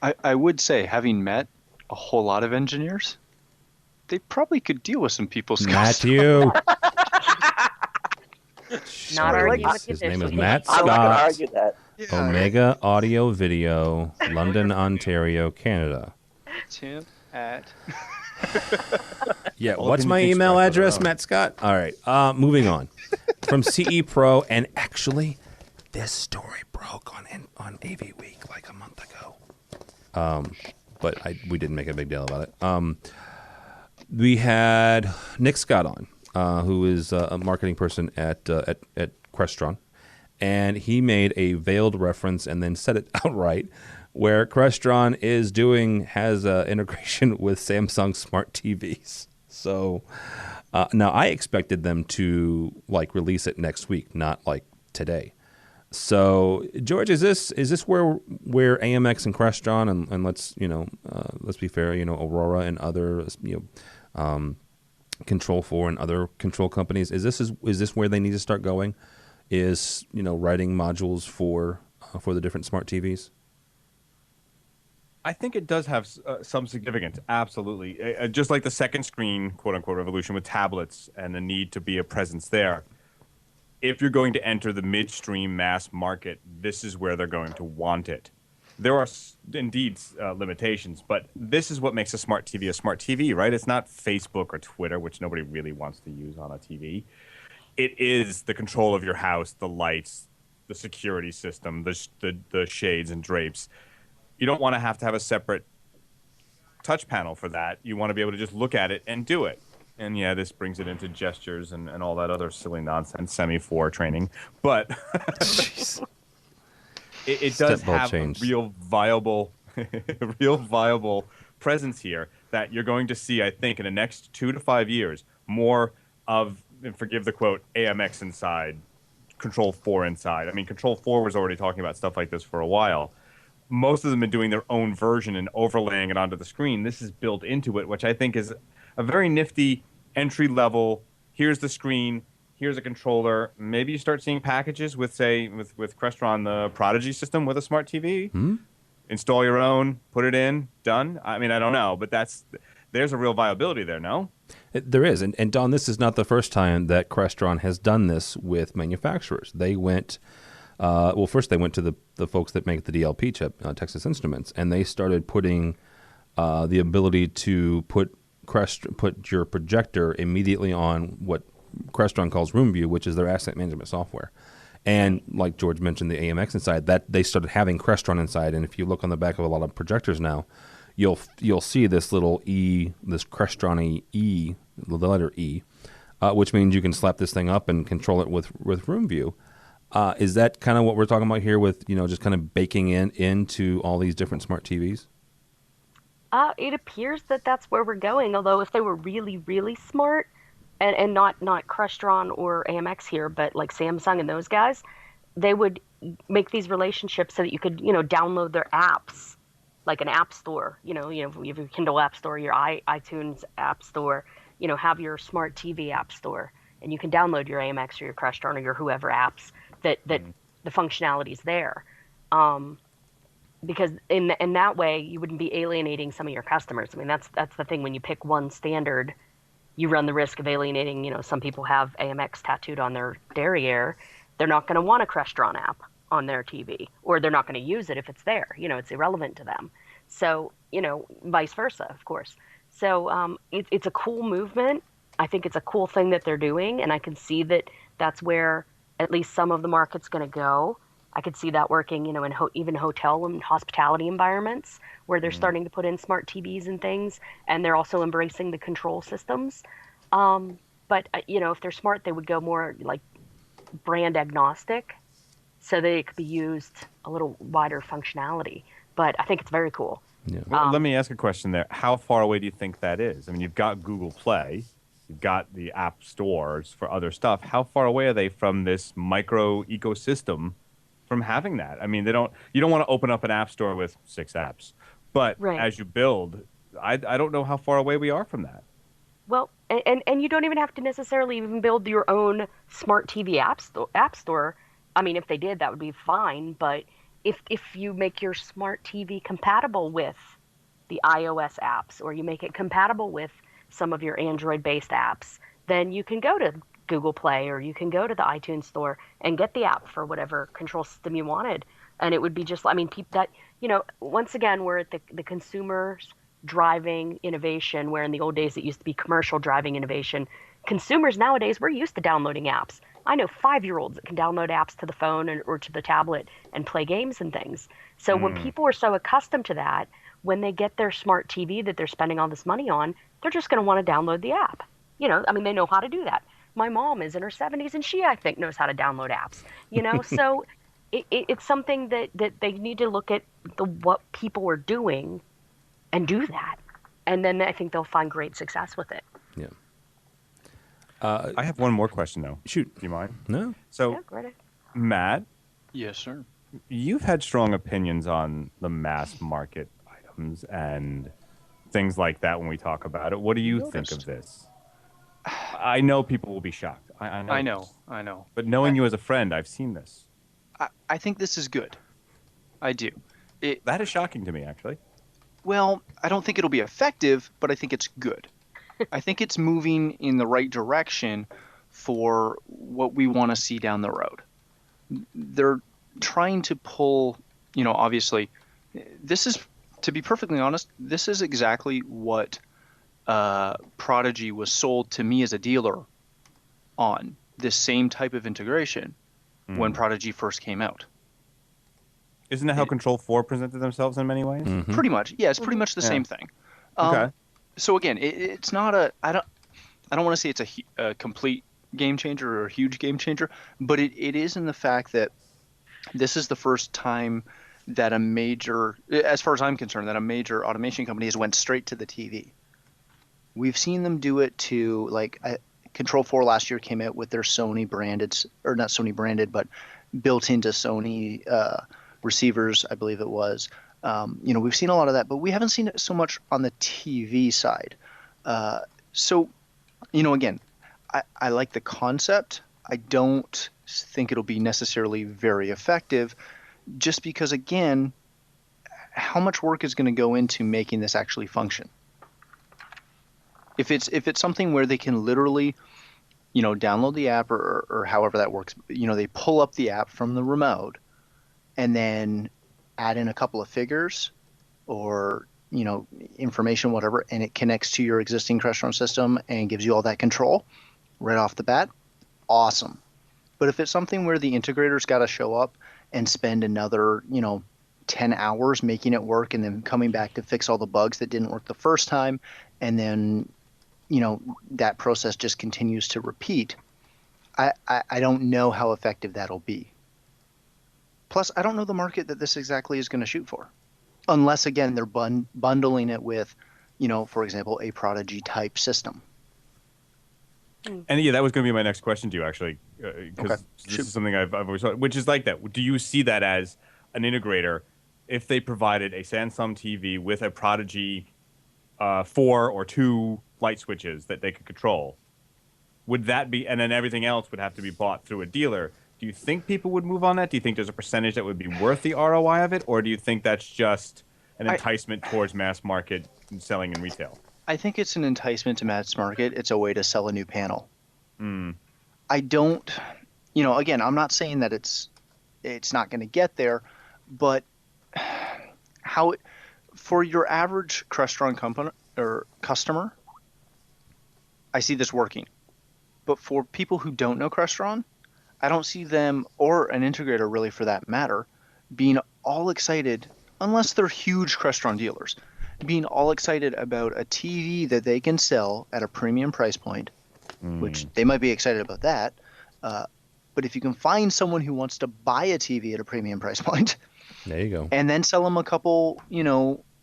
I would say, having met a whole lot of engineers, they probably could deal with some people's Matthew. Not arguing with you. His name is Matt I'm Scott. not going to argue that. Omega Audio Video, London, Ontario, Canada. Tim at. Yeah, what's my email address, Matt Scott? All right, moving on. From CE Pro, and actually, this story broke on AVWeek like a month ago. But we didn't make a big deal about it. We had Nick Scott on, who is a marketing person at Crestron, and he made a veiled reference and then said it outright, where Crestron has integration with Samsung smart TVs. So now I expected them to release it next week, not today. So George, is this where AMX and Crestron and let's be fair, Aurora and other Control 4 and other control companies, is this where they need to start going? Is writing modules for the different smart TVs? I think it does have some significance, absolutely. Just like the second screen, quote unquote, revolution with tablets and the need to be a presence there. If you're going to enter the midstream mass market, this is where they're going to want it. there are indeed limitations, but this is what makes a smart TV, right? It's not Facebook or Twitter, which nobody really wants to use on a TV. It is the control of your house, the lights, the security system, the shades and drapes. You don't want to have a separate touch panel for that. You want to be able to just look at it and do it. And yeah, this brings it into gestures and all that other silly nonsense, semaphore training. But it does have a real viable presence here that you're going to see, I think, in the next 2 to 5 years, more of, and forgive the quote, AMX inside, Control 4 inside. I mean, Control 4 was already talking about stuff like this for a while. Most of them have been doing their own version and overlaying it onto the screen. This is built into it, which I think is a very nifty entry level. Here's the screen. Here's a controller. Maybe you start seeing packages with, say, with Crestron, the Prodigy system with a smart TV. Hmm? Install your own, put it in, done. I mean, I don't know, but there's a real viability there, no? There is. And Don, this is not the first time that Crestron has done this with manufacturers. They went... first they went to the folks that make the DLP chip, Texas Instruments, and they started putting the ability to put your projector immediately on what Crestron calls Room View, which is their asset management software. And like George mentioned, the AMX inside, that they started having Crestron inside. And if you look on the back of a lot of projectors now, you'll see this little E, this Crestron E, the letter E, which means you can slap this thing up and control it with Room View. Is that kind of what we're talking about here with, just kind of baking into all these different smart TVs? It appears that that's where we're going, although if they were really, really smart, and not Crestron or AMX here, but like Samsung and those guys, they would make these relationships so that you could, download their apps, like an app store, you have your Kindle app store, your iTunes app store, have your smart TV app store, and you can download your AMX or your Crestron or your whoever apps that the functionality is there. Because in that way, you wouldn't be alienating some of your customers. I mean, that's the thing. When you pick one standard, you run the risk of alienating. Some people have AMX tattooed on their derriere. They're not going to want a Crestron app on their TV, or they're not going to use it if it's there. It's irrelevant to them. So, vice versa, of course. So it's a cool movement. I think it's a cool thing that they're doing, and I can see that that's where at least some of the market's going to go. I could see that working, in even hotel and hospitality environments where they're starting to put in smart TVs and things, and they're also embracing the control systems. But if they're smart, they would go more like brand agnostic, so they could be used a little wider functionality. But I think it's very cool. Yeah. Well, let me ask a question there. How far away do you think that is? I mean, you've got Google Play. You've got the app stores for other stuff. How far away are they from this micro ecosystem from having that? I mean, you don't want to open up an app store with 6 apps. But as you build, I don't know how far away we are from that. Well, and you don't even have to necessarily even build your own smart TV app store. I mean, if they did, that would be fine. But if you make your smart TV compatible with the iOS apps, or you make it compatible with some of your Android-based apps, then you can go to Google Play or you can go to the iTunes store and get the app for whatever control system you wanted. And it would be just, once again, we're at the consumers driving innovation, where in the old days it used to be commercial driving innovation. Consumers nowadays, we're used to downloading apps. I know 5-year-olds that can download apps to the phone or to the tablet and play games and things. So when people are so accustomed to that, when they get their smart TV that they're spending all this money on, they're just going to want to download the app. They know how to do that. My mom is in her 70s, and she, I think, knows how to download apps. So it's something that they need to look at what people are doing and do that. And then I think they'll find great success with it. Yeah. I have one more question, though. Shoot. Do you mind? No. So, Yeah, go ahead. Matt? Yes, sir. You've had strong opinions on the mass market items and things like that when we talk about it. What do you think of this? I know people will be shocked. I know. But knowing you as a friend, I've seen this. I think this is good. I do. That is shocking to me, actually. Well, I don't think it'll be effective, but I think it's good. I think it's moving in the right direction for what we want to see down the road. They're trying to pull, obviously, This is, to be perfectly honest, this is exactly what Prodigy was sold to me as a dealer on, this same type of integration when Prodigy first came out. Isn't that how Control 4 presented themselves in many ways? Mm-hmm. Pretty much. Yeah, it's pretty much the same thing. Okay. So again, it's not I don't want to say it's a complete game changer or a huge game changer, but it is in the fact that this is the first time that a major, as far as I'm concerned, that a major automation company has went straight to the TV. We've seen them do it to, like, Control 4 last year came out with their Sony branded, or not Sony branded, but built into Sony receivers, I believe it was. We've seen a lot of that, but we haven't seen it so much on the TV side. So, again, I like the concept. I don't think it'll be necessarily very effective, just because, again, how much work is going to go into making this actually function? If it's something where they can literally, download the app or however that works, they pull up the app from the remote and then add in a couple of figures or, information, whatever, and it connects to your existing Crestron system and gives you all that control right off the bat, awesome. But if it's something where the integrator's got to show up and spend another, 10 hours making it work and then coming back to fix all the bugs that didn't work the first time, and then, that process just continues to repeat, I don't know how effective that'll be. Plus, I don't know the market that this exactly is going to shoot for. Unless, again, they're bundling it with, for example, a Prodigy type system. And yeah, that was going to be my next question to you, actually, because this is something I've always thought, which is like that. Do you see that as an integrator if they provided a Samsung TV with a Prodigy 4 or 2 light switches that they could control? Would that be, and then everything else would have to be bought through a dealer? Do you think people would move on that? Do you think there's a percentage that would be worth the ROI of it? Or do you think that's just an enticement towards mass market selling in retail? I think it's an enticement to mass market. It's a way to sell a new panel. I don't, again, I'm not saying that it's not going to get there, but for your average Crestron company or customer, I see this working. But for people who don't know Crestron, I don't see them, or an integrator really for that matter, being all excited, unless they're huge Crestron dealers, being all excited about a TV that they can sell at a premium price point, which they might be excited about that. But if you can find someone who wants to buy a TV at a premium price point, there you go, and then sell them a couple, a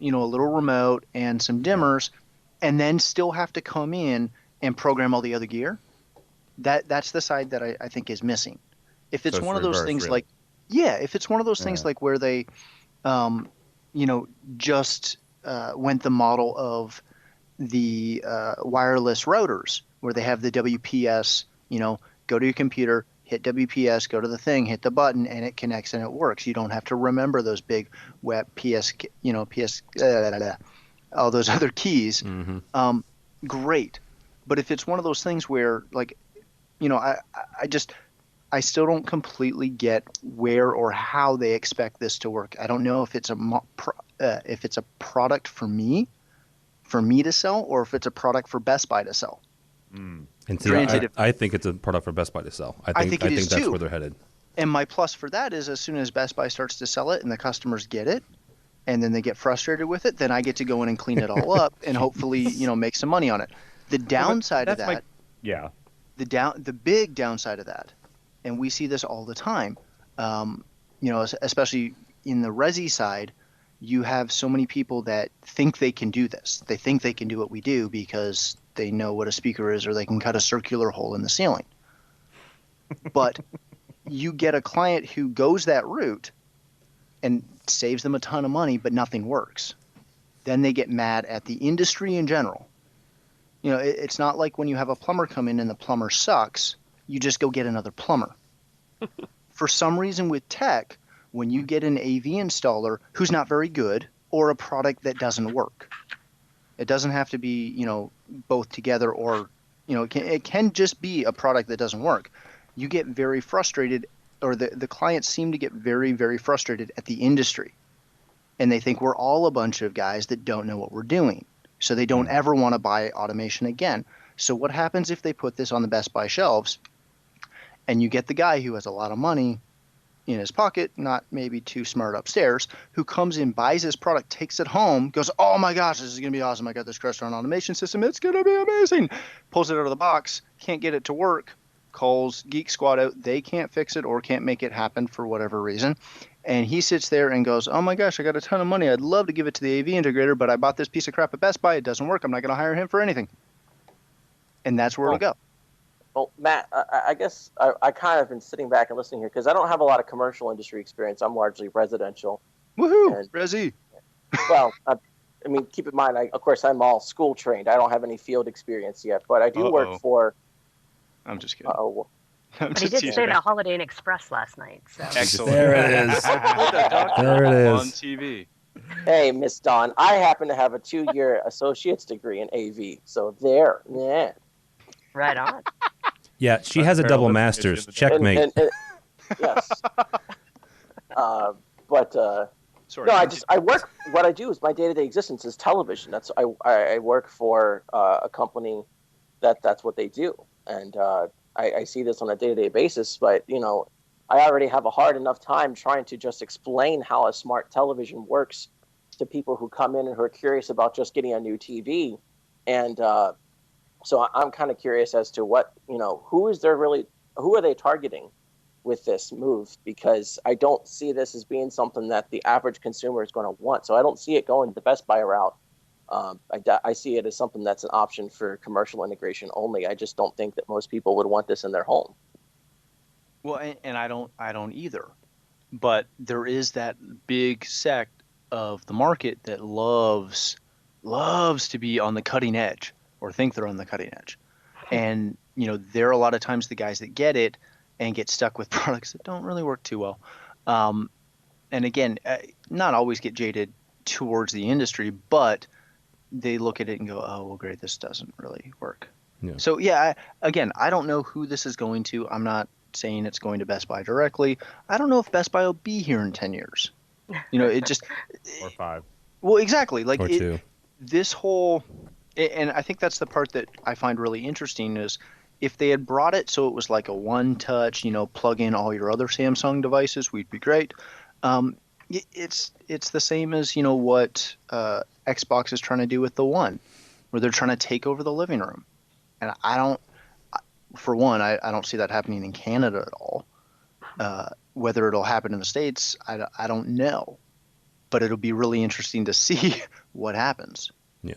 little remote and some dimmers, and then still have to come in and program all the other gear, that's the side that I think is missing. If it's one of those things like, if it's one of those things like where they, just went the model of the wireless routers, where they have the WPS, go to your computer, hit WPS, go to the thing, hit the button, and it connects and it works. You don't have to remember those big web PS, all those other keys. Great. But if it's one of those things where, like, I still don't completely get where or how they expect this to work. I don't know if it's a product for me to sell, or if it's a product for Best Buy to sell. And see, I think it's a product for Best Buy to sell. I think that's where they're headed. And my plus for that is, as soon as Best Buy starts to sell it and the customers get it, and then they get frustrated with it, then I get to go in and clean it all up and hopefully, make some money on it. The downside of that, the big downside of that, and we see this all the time, especially in the resi side, you have so many people that think they can do this. They think they can do what we do because they know what a speaker is, or they can cut a circular hole in the ceiling. But you get a client who goes that route and saves them a ton of money, but nothing works. Then they get mad at the industry in general. It's not like when you have a plumber come in and the plumber sucks, you just go get another plumber. For some reason with tech, when you get an AV installer who's not very good, or a product that doesn't work, it doesn't have to be, both together, or, it can just be a product that doesn't work. You get very frustrated, or the clients seem to get very, very frustrated at the industry. and they think we're all a bunch of guys that don't know what we're doing. So they don't ever want to buy automation again. So what happens if they put this on the Best Buy shelves and you get the guy who has a lot of money in his pocket, not maybe too smart upstairs, who comes in, buys this product, takes it home, goes, oh my gosh, this is going to be awesome. I got this Crestron automation system. It's going to be amazing. Pulls it out of the box, can't get it to work, calls Geek Squad out. They can't fix it or can't make it happen for whatever reason. And he sits there and goes, oh my gosh, I got a ton of money. I'd love to give it to the AV integrator, but I bought this piece of crap at Best Buy. It doesn't work. I'm not going to hire him for anything. And that's where it'll go. Well, Matt, I guess I kind of been sitting back and listening here because I don't have a lot of commercial industry experience. I'm largely residential. Woohoo! Resi. Well, I mean, keep in mind, of course, I'm all school trained. I don't have any field experience yet, but I do work for. I'm just kidding. But he did stay at a Holiday Inn Express last night. So. Excellent. There it is. There it is. On TV. Hey, Miss Dawn, I happen to have a 2-year associate's degree in AV, so there, yeah. Right on. Yeah, she has a double master's. Checkmate. Yes. Sorry. No, I work. What I do is my day-to-day existence is television. I work for a company that's what they do, and I see this on a day-to-day basis. But I already have a hard enough time trying to just explain how a smart television works to people who come in and who are curious about just getting a new TV, and so I'm kind of curious as to what who are they targeting with this move, because I don't see this as being something that the average consumer is going to want. So I don't see it going the Best Buy route. I see it as something that's an option for commercial integration only. I just don't think that most people would want this in their home. Well, and I don't either. But there is that big sect of the market that loves to be on the cutting edge or think they're on the cutting edge. And, there are a lot of times the guys that get it and get stuck with products that don't really work too well. And again, not always get jaded towards the industry, but they look at it and go, oh, well, great, this doesn't really work. Yeah. So, yeah, I don't know who this is going to. I'm not saying it's going to Best Buy directly. I don't know if Best Buy will be here in 10 years. It just – or 5. Well, exactly. Like or 2. This whole – and I think that's the part that I find really interesting is – if they had brought it so it was like a one-touch, plug in all your other Samsung devices, we'd be great. It's the same as, what Xbox is trying to do with the One, where they're trying to take over the living room. And I don't see that happening in Canada at all. Whether it'll happen in the States, I don't know. But it'll be really interesting to see what happens. Yeah.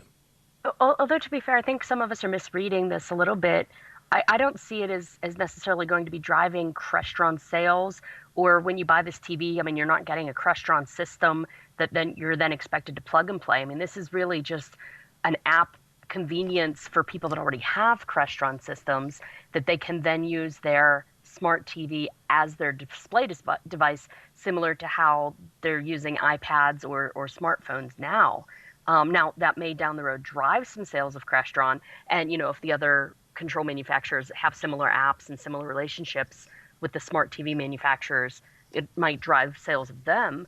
Although, to be fair, I think some of us are misreading this a little bit. I don't see it as necessarily going to be driving Crestron sales, or when you buy this TV, you're not getting a Crestron system that then you're expected to plug and play. This is really just an app convenience for people that already have Crestron systems that they can then use their smart TV as their display device, similar to how they're using iPads or smartphones now. Now, that may down the road drive some sales of Crestron, and if the other control manufacturers have similar apps and similar relationships with the smart TV manufacturers, it might drive sales of them.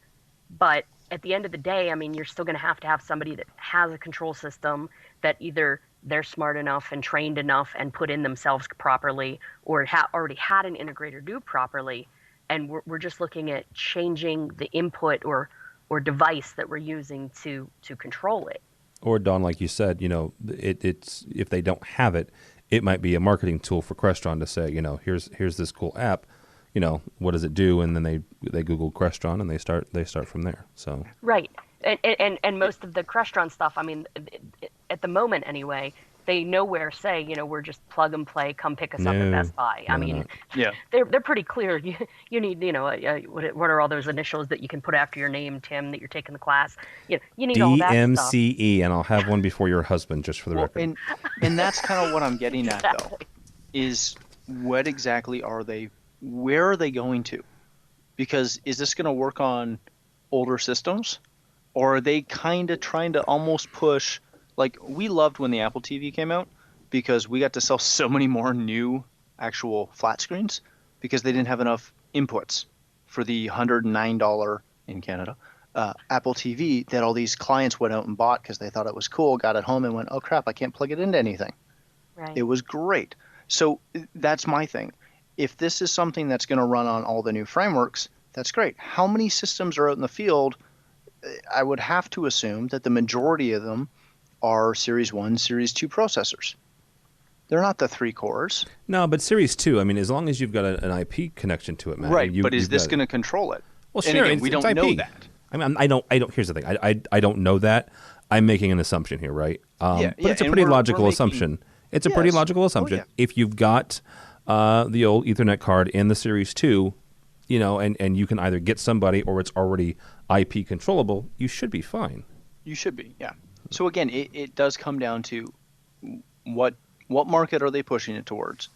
But at the end of the day, you're still going to have somebody that has a control system that either they're smart enough and trained enough and put in themselves properly, or already had an integrator do properly. And we're just looking at changing the input or device that we're using to control it. Or Don, like you said, it's if they don't have it, it might be a marketing tool for Crestron to say, here's this cool app, what does it do? And then they Google Crestron and they start from there. So right, and most of the Crestron stuff, at the moment anyway, they nowhere say, we're just plug and play, come pick us up at Best Buy. Yeah, they're pretty clear. You need, what are all those initials that you can put after your name, Tim, that you're taking the class? You need all that stuff. DMCE, and I'll have one before your husband, just for the record. And that's kind of what I'm getting at, though, is what exactly are they, where are they going to? Because is this going to work on older systems? Or are they kind of trying to almost push, like we loved when the Apple TV came out because we got to sell so many more new actual flat screens because they didn't have enough inputs for the $109 in Canada Apple TV that all these clients went out and bought because they thought it was cool, got it home and went, oh crap, I can't plug it into anything. Right. It was great. So that's my thing. If this is something that's going to run on all the new frameworks, that's great. How many systems are out in the field? I would have to assume that the majority of them are Series 1, Series 2 processors. They're not the 3 cores. No, but Series 2, I mean, as long as you've got an IP connection to it, Matt. Right, but is this going to control it? Well, sure, again, we don't know that. I mean, I don't. Here's the thing. I don't know that. I'm making an assumption here, right? But it's a pretty logical assumption. It's a pretty logical assumption. If you've got the old Ethernet card in the Series 2, and you can either get somebody or it's already IP controllable, you should be fine. You should be, yeah. So again, it does come down to what market are they pushing it towards,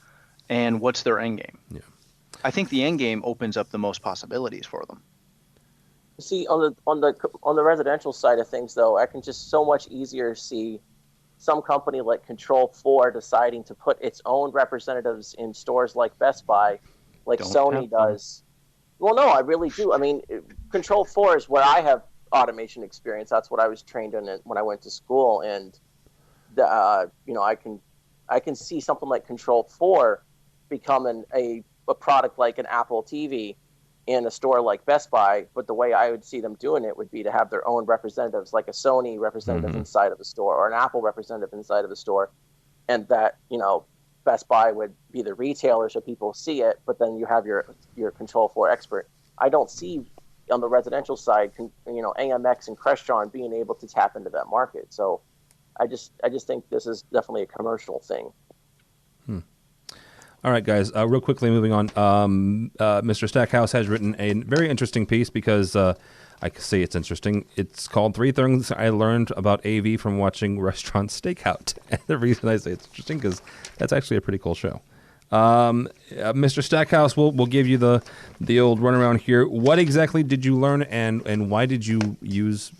and what's their end game. Yeah. I think the end game opens up the most possibilities for them. See, on the residential side of things, though, I can just so much easier see some company like Control4 deciding to put its own representatives in stores like Best Buy, like Sony does. Well, no, I really do. I mean, Control4 is where I have automation experience. That's what I was trained in when I went to school, and I can see something like Control4 becoming a product like an Apple TV in a store like Best Buy, but the way I would see them doing it would be to have their own representatives, like a Sony representative inside of the store or an Apple representative inside of the store, and that, Best Buy would be the retailer so people see it, but then you have your Control4 expert. I don't see on the residential side, AMX and Crestron being able to tap into that market. So I just think this is definitely a commercial thing. All right, guys, real quickly moving on. Mr. Stackhouse has written a very interesting piece because I can say it's interesting. It's called 3 Things I Learned About AV from Watching Restaurant Stakeout. And the reason I say it's interesting because that's actually a pretty cool show. Mr. Stackhouse, we'll give you the old runaround here. What exactly did you learn, and why did you use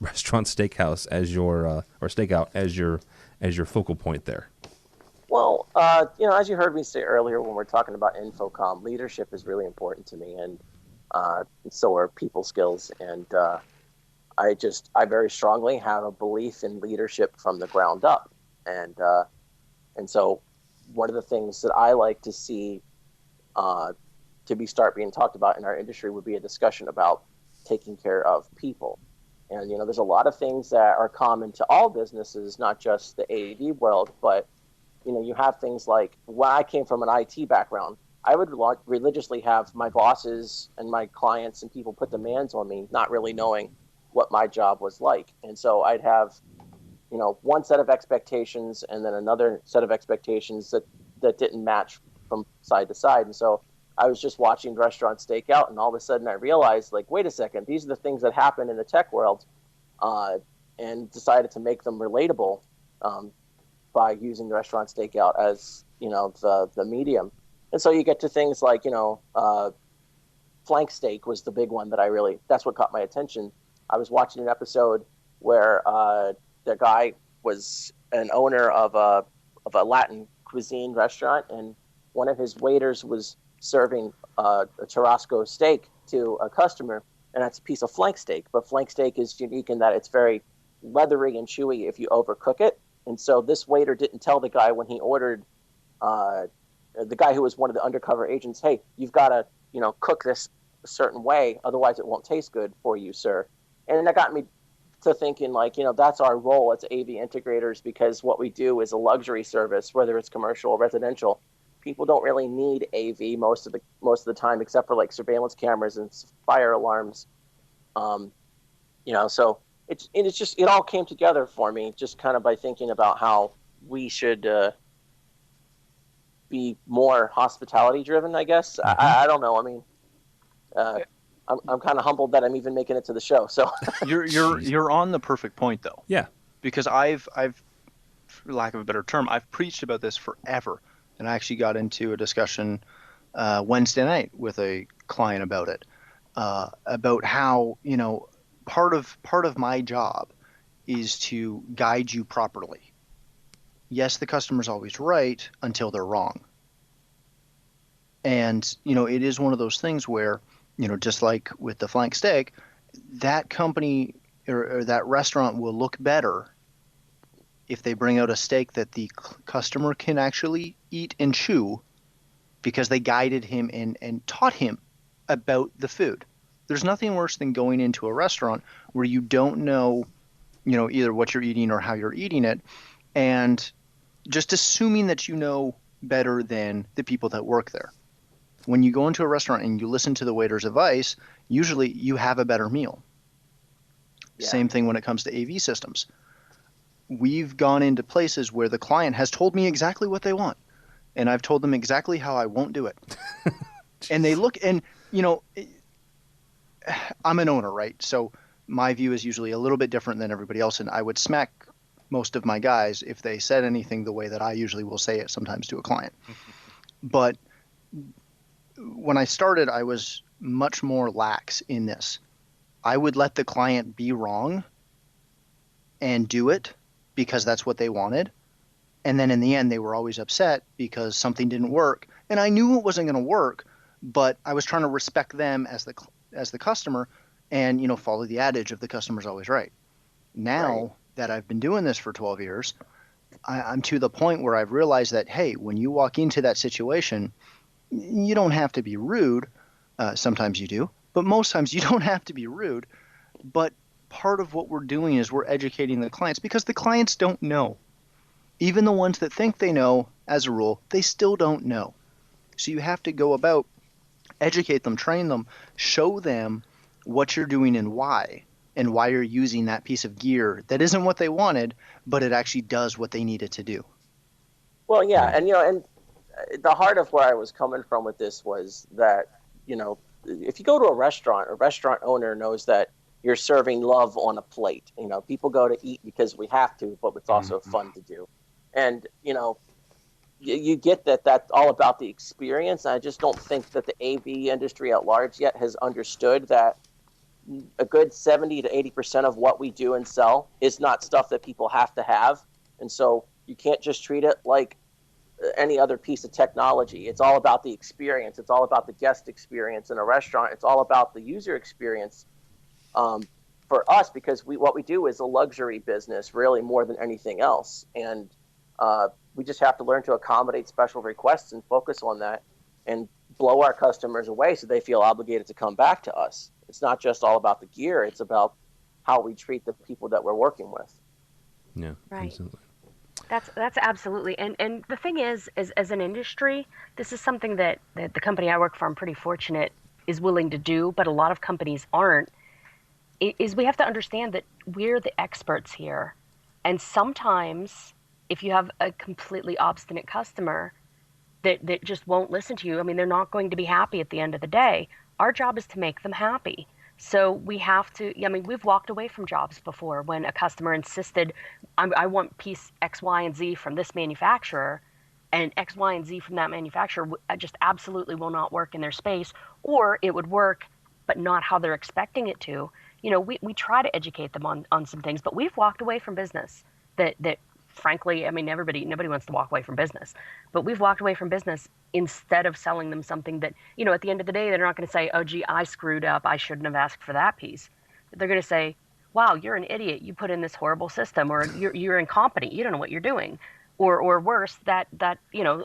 Restaurant Stakehouse as your or Stakeout as your focal point there? Well, as you heard me say earlier when we're talking about InfoComm, leadership is really important to me, and so are people skills. And I very strongly have a belief in leadership from the ground up. And so one of the things that I like to see start being talked about in our industry would be a discussion about taking care of people. And, there's a lot of things that are common to all businesses, not just the AV world, but you have things like, when I came from an IT background, I would religiously have my bosses and my clients and people put demands on me, not really knowing what my job was like. And so I'd have, one set of expectations and then another set of expectations that didn't match from side to side. And so I was just watching Restaurant Stakeout, and all of a sudden I realized, like, wait a second, these are the things that happen in the tech world, and decided to make them relatable by using the Restaurant Stakeout as, the medium. And so you get to things like, flank steak was the big one that's what caught my attention. I was watching an episode where the guy was an owner of a Latin cuisine restaurant, and one of his waiters was serving a churrasco steak to a customer, and that's a piece of flank steak. But flank steak is unique in that it's very leathery and chewy if you overcook it. And so this waiter didn't tell the guy when he ordered, the guy who was one of the undercover agents, hey, you've got to, cook this a certain way, otherwise it won't taste good for you, sir. And that got me to thinking, like, that's our role as AV integrators, because what we do is a luxury service, whether it's commercial or residential. People don't really need AV most of the time, except for like surveillance cameras and fire alarms. So it all came together for me just kind of by thinking about how we should be more hospitality driven, I guess. I don't know. I mean, I'm kind of humbled that I'm even making it to the show. So you're on the perfect point though. Yeah. Because I've, for lack of a better term, I've preached about this forever, and I actually got into a discussion Wednesday night with a client about it, about how part of my job is to guide you properly. Yes, the customer's always right until they're wrong. And, it is one of those things where, just like with the flank steak, that company or that restaurant will look better if they bring out a steak that the customer can actually eat and chew because they guided him and taught him about the food. There's nothing worse than going into a restaurant where you don't know, either what you're eating or how you're eating it, and just assuming that you know better than the people that work there. When you go into a restaurant and you listen to the waiter's advice, usually you have a better meal. Yeah. Same thing when it comes to AV systems. We've gone into places where the client has told me exactly what they want, and I've told them exactly how I won't do it. And they look, and I'm an owner, right? So my view is usually a little bit different than everybody else, and I would smack most of my guys if they said anything the way that I usually will say it sometimes to a client. But when I started, I was much more lax in this. I would let the client be wrong and do it because that's what they wanted. And then in the end, they were always upset because something didn't work. And I knew it wasn't going to work, but I was trying to respect them as the customer and, follow the adage of the customer's always right. Now that I've been doing this for 12 years, I'm to the point where I've realized that, hey, when you walk into that situation, you don't have to be rude. Sometimes you do, but most times you don't have to be rude. But part of what we're doing is we're educating the clients because the clients don't know. Even the ones that think they know, as a rule, they still don't know. So you have to go about, educate them, train them, show them what you're doing and why you're using that piece of gear that isn't what they wanted, but it actually does what they need it to do. Well, yeah, and the heart of where I was coming from with this was that, if you go to a restaurant owner knows that you're serving love on a plate. People go to eat because we have to, but it's also fun to do. And, you get that that's all about the experience. I just don't think that the AV industry at large yet has understood that a good 70 to 80% of what we do and sell is not stuff that people have to have. And so you can't just treat it like any other piece of technology. It's all about the experience. It's all about the guest experience in a restaurant. It's all about the user experience for us, because what we do is a luxury business, really, more than anything else. And we just have to learn to accommodate special requests and focus on that and blow our customers away so they feel obligated to come back to us. It's not just all about the gear. It's about how we treat the people that we're working with. Yeah, right. Absolutely. That's absolutely. And the thing is as an industry, this is something that the company I work for, I'm pretty fortunate, is willing to do, but a lot of companies aren't, is we have to understand that we're the experts here. And sometimes if you have a completely obstinate customer that just won't listen to you, they're not going to be happy at the end of the day. Our job is to make them happy. So we have to, we've walked away from jobs before when a customer insisted, I want piece X, Y, and Z from this manufacturer, and X, Y, and Z from that manufacturer just absolutely will not work in their space, or it would work, but not how they're expecting it to. We try to educate them on some things, but we've walked away from business that frankly, nobody wants to walk away from business, but we've walked away from business instead of selling them something that, at the end of the day, they're not going to say, oh, gee, I screwed up, I shouldn't have asked for that piece. They're going to say, wow, you're an idiot, you put in this horrible system, or you're incompetent, you don't know what you're doing. Or worse, that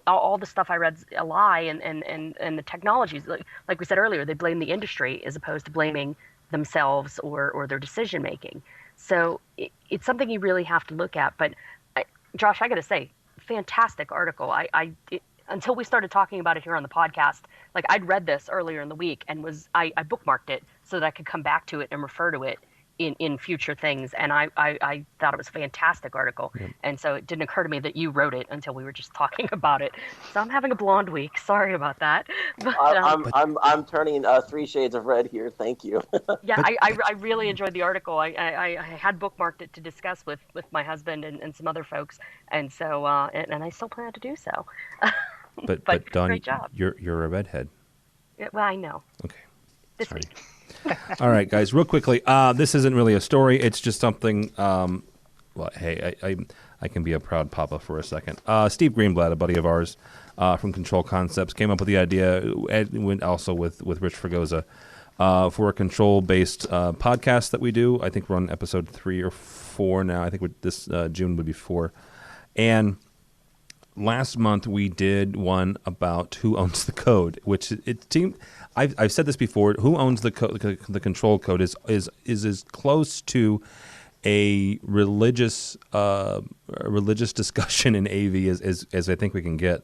all the stuff I read's a lie, and the technologies, like we said earlier, they blame the industry as opposed to blaming themselves or their decision making. So it's something you really have to look at. But Josh, I got to say, fantastic article. Until we started talking about it here on the podcast, I'd read this earlier in the week and I bookmarked it so that I could come back to it and refer to it in future things. And I thought it was a fantastic article. Yeah. And so it didn't occur to me that you wrote it until we were just talking about it. So I'm having a blonde week. Sorry about that. But, I'm turning 3 shades of red here. Thank you. Yeah, I really enjoyed the article. I had bookmarked it to discuss with my husband and some other folks. And so, and I still plan to do so. But Dawn, great job. You're a redhead. Yeah, well, I know. Okay. This week. All right, guys, real quickly. This isn't really a story. It's just something. Well, hey, I can be a proud papa for a second. Steve Greenblatt, a buddy of ours from Control Concepts, came up with the idea, and went also with Rich Fregosa, for a control-based podcast that we do. I think we're on episode 3 or 4 now. I think this June would be 4. And last month we did one about who owns the code, which it seemed I've said this before. Who owns the control code is as close to a religious discussion in AV as I think we can get.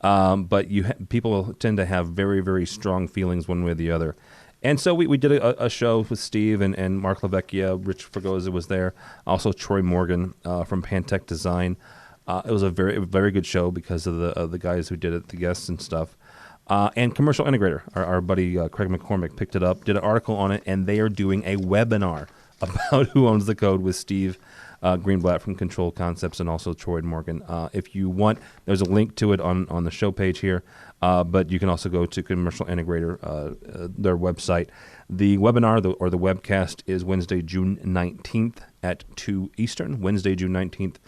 But people tend to have very, very strong feelings one way or the other. And so we did a show with Steve and Mark LaVecchia. Rich Fregosa was there. Also Troy Morgan from Pantech Design. It was a very, very good show because of the guys who did it, the guests and stuff. And Commercial Integrator, our buddy Craig McCormick picked it up, did an article on it, and they are doing a webinar about who owns the code with Steve Greenblatt from Control Concepts and also Troy Morgan. If you want, there's a link to it on the show page here, but you can also go to Commercial Integrator, their website. The webinar or the webcast is Wednesday, June 19th at 2 Eastern, Wednesday, June 19th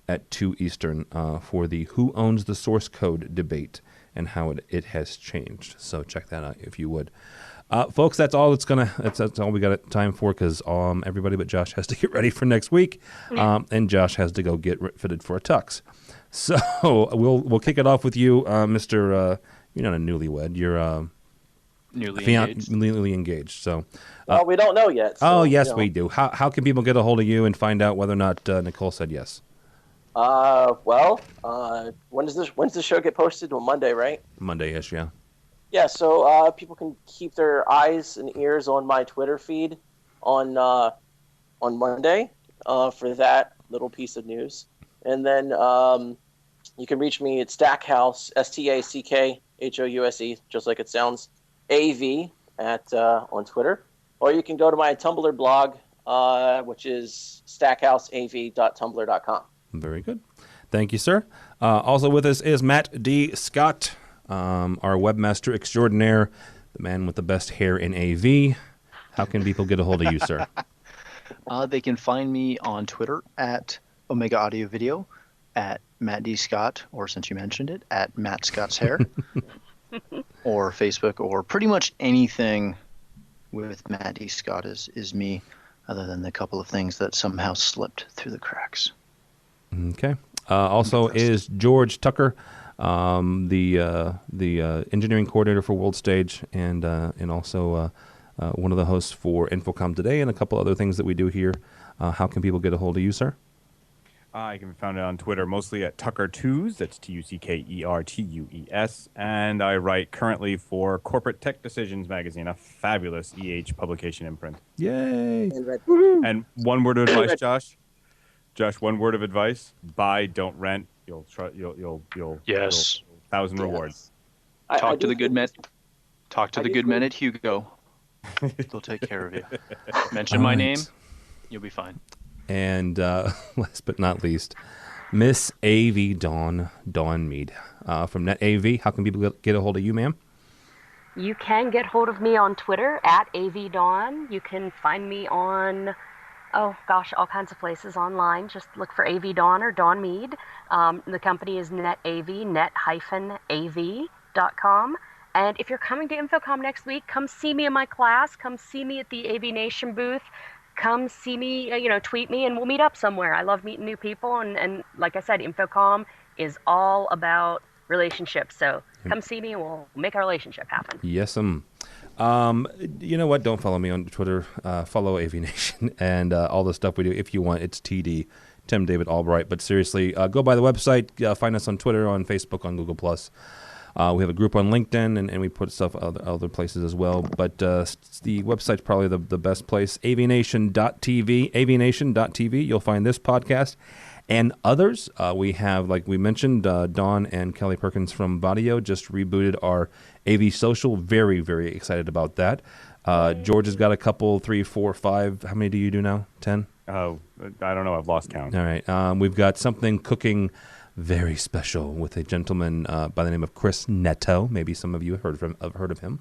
at 2 Eastern for the Who Owns the Source Code debate and how it has changed. So check that out if you would. Folks, that's all that's all we got time for because everybody but Josh has to get ready for next week, and Josh has to go get fitted for a tux. So we'll kick it off with you, Mr. You're not a newlywed. You're newly engaged. So well, we don't know yet. So, yes, we do. How can people get a hold of you and find out whether or not Nicole said yes? When does the show get posted? On Monday, right? Monday-ish, yeah. Yeah, so people can keep their eyes and ears on my Twitter feed on Monday for that little piece of news. And then you can reach me at Stackhouse, STACKHOUSE, just like it sounds, AV on Twitter. Or you can go to my Tumblr blog, which is stackhouseav.tumblr.com. Very good. Thank you, sir. Also with us is Matt D. Scott, our webmaster extraordinaire, the man with the best hair in AV. How can people get a hold of you, sir? They can find me on Twitter at Omega Audio Video, at Matt D. Scott, or since you mentioned it, at Matt Scott's Hair, or Facebook, or pretty much anything with Matt D. Scott is me, other than the couple of things that somehow slipped through the cracks. Okay. Also is George Tucker, the engineering coordinator for WorldStage, and also one of the hosts for InfoComm Today and a couple other things that we do here. How can people get a hold of you, sir? I can be found on Twitter mostly at Tucker2s. That's TUCKERTUES. And I write currently for Corporate Tech Decisions magazine, a fabulous publication imprint. Yay! And one word of advice, Josh. Josh, one word of advice: buy, don't rent. You'll Yes. 1,000 rewards. Talk to the good men. Talk to the good men at Hugo. They'll take care of you. Mention my name, you'll be fine. And last but not least, Miss AV Dawn Meade from Net-AV. How can people get a hold of you, ma'am? You can get hold of me on Twitter at AVDawn. You can find me on, all kinds of places online. Just look for AV Dawn or Dawn Meade. The company is Net-AV, net-av.com. And if you're coming to InfoComm next week, come see me in my class. Come see me at the AVNation booth. Come see me, tweet me, and we'll meet up somewhere. I love meeting new people. And like I said, InfoComm is all about relationships. So come see me and we'll make our relationship happen. Yes, You know what? Don't follow me on Twitter. Follow AVNation and all the stuff we do. If you want, it's TD, Tim David Albright. But seriously, go by the website. Find us on Twitter, on Facebook, on Google+. We have a group on LinkedIn, and we put stuff other places as well. But the website's probably the best place, avnation.tv, avnation.tv. You'll find this podcast and others. We have, like we mentioned, Dawn and Kelly Perkins from Vadio just rebooted our AV Social. Very, very excited about that. George has got a couple, 3, 4, 5. How many do you do now? 10? Oh, I don't know. I've lost count. All right. We've got something cooking very special with a gentleman by the name of Chris Netto. Maybe some of you have heard of him.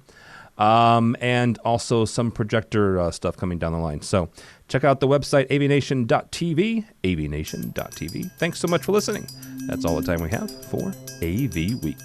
And also some projector stuff coming down the line. So check out the website, avnation.tv, avnation.tv. Thanks so much for listening. That's all the time we have for AV Week.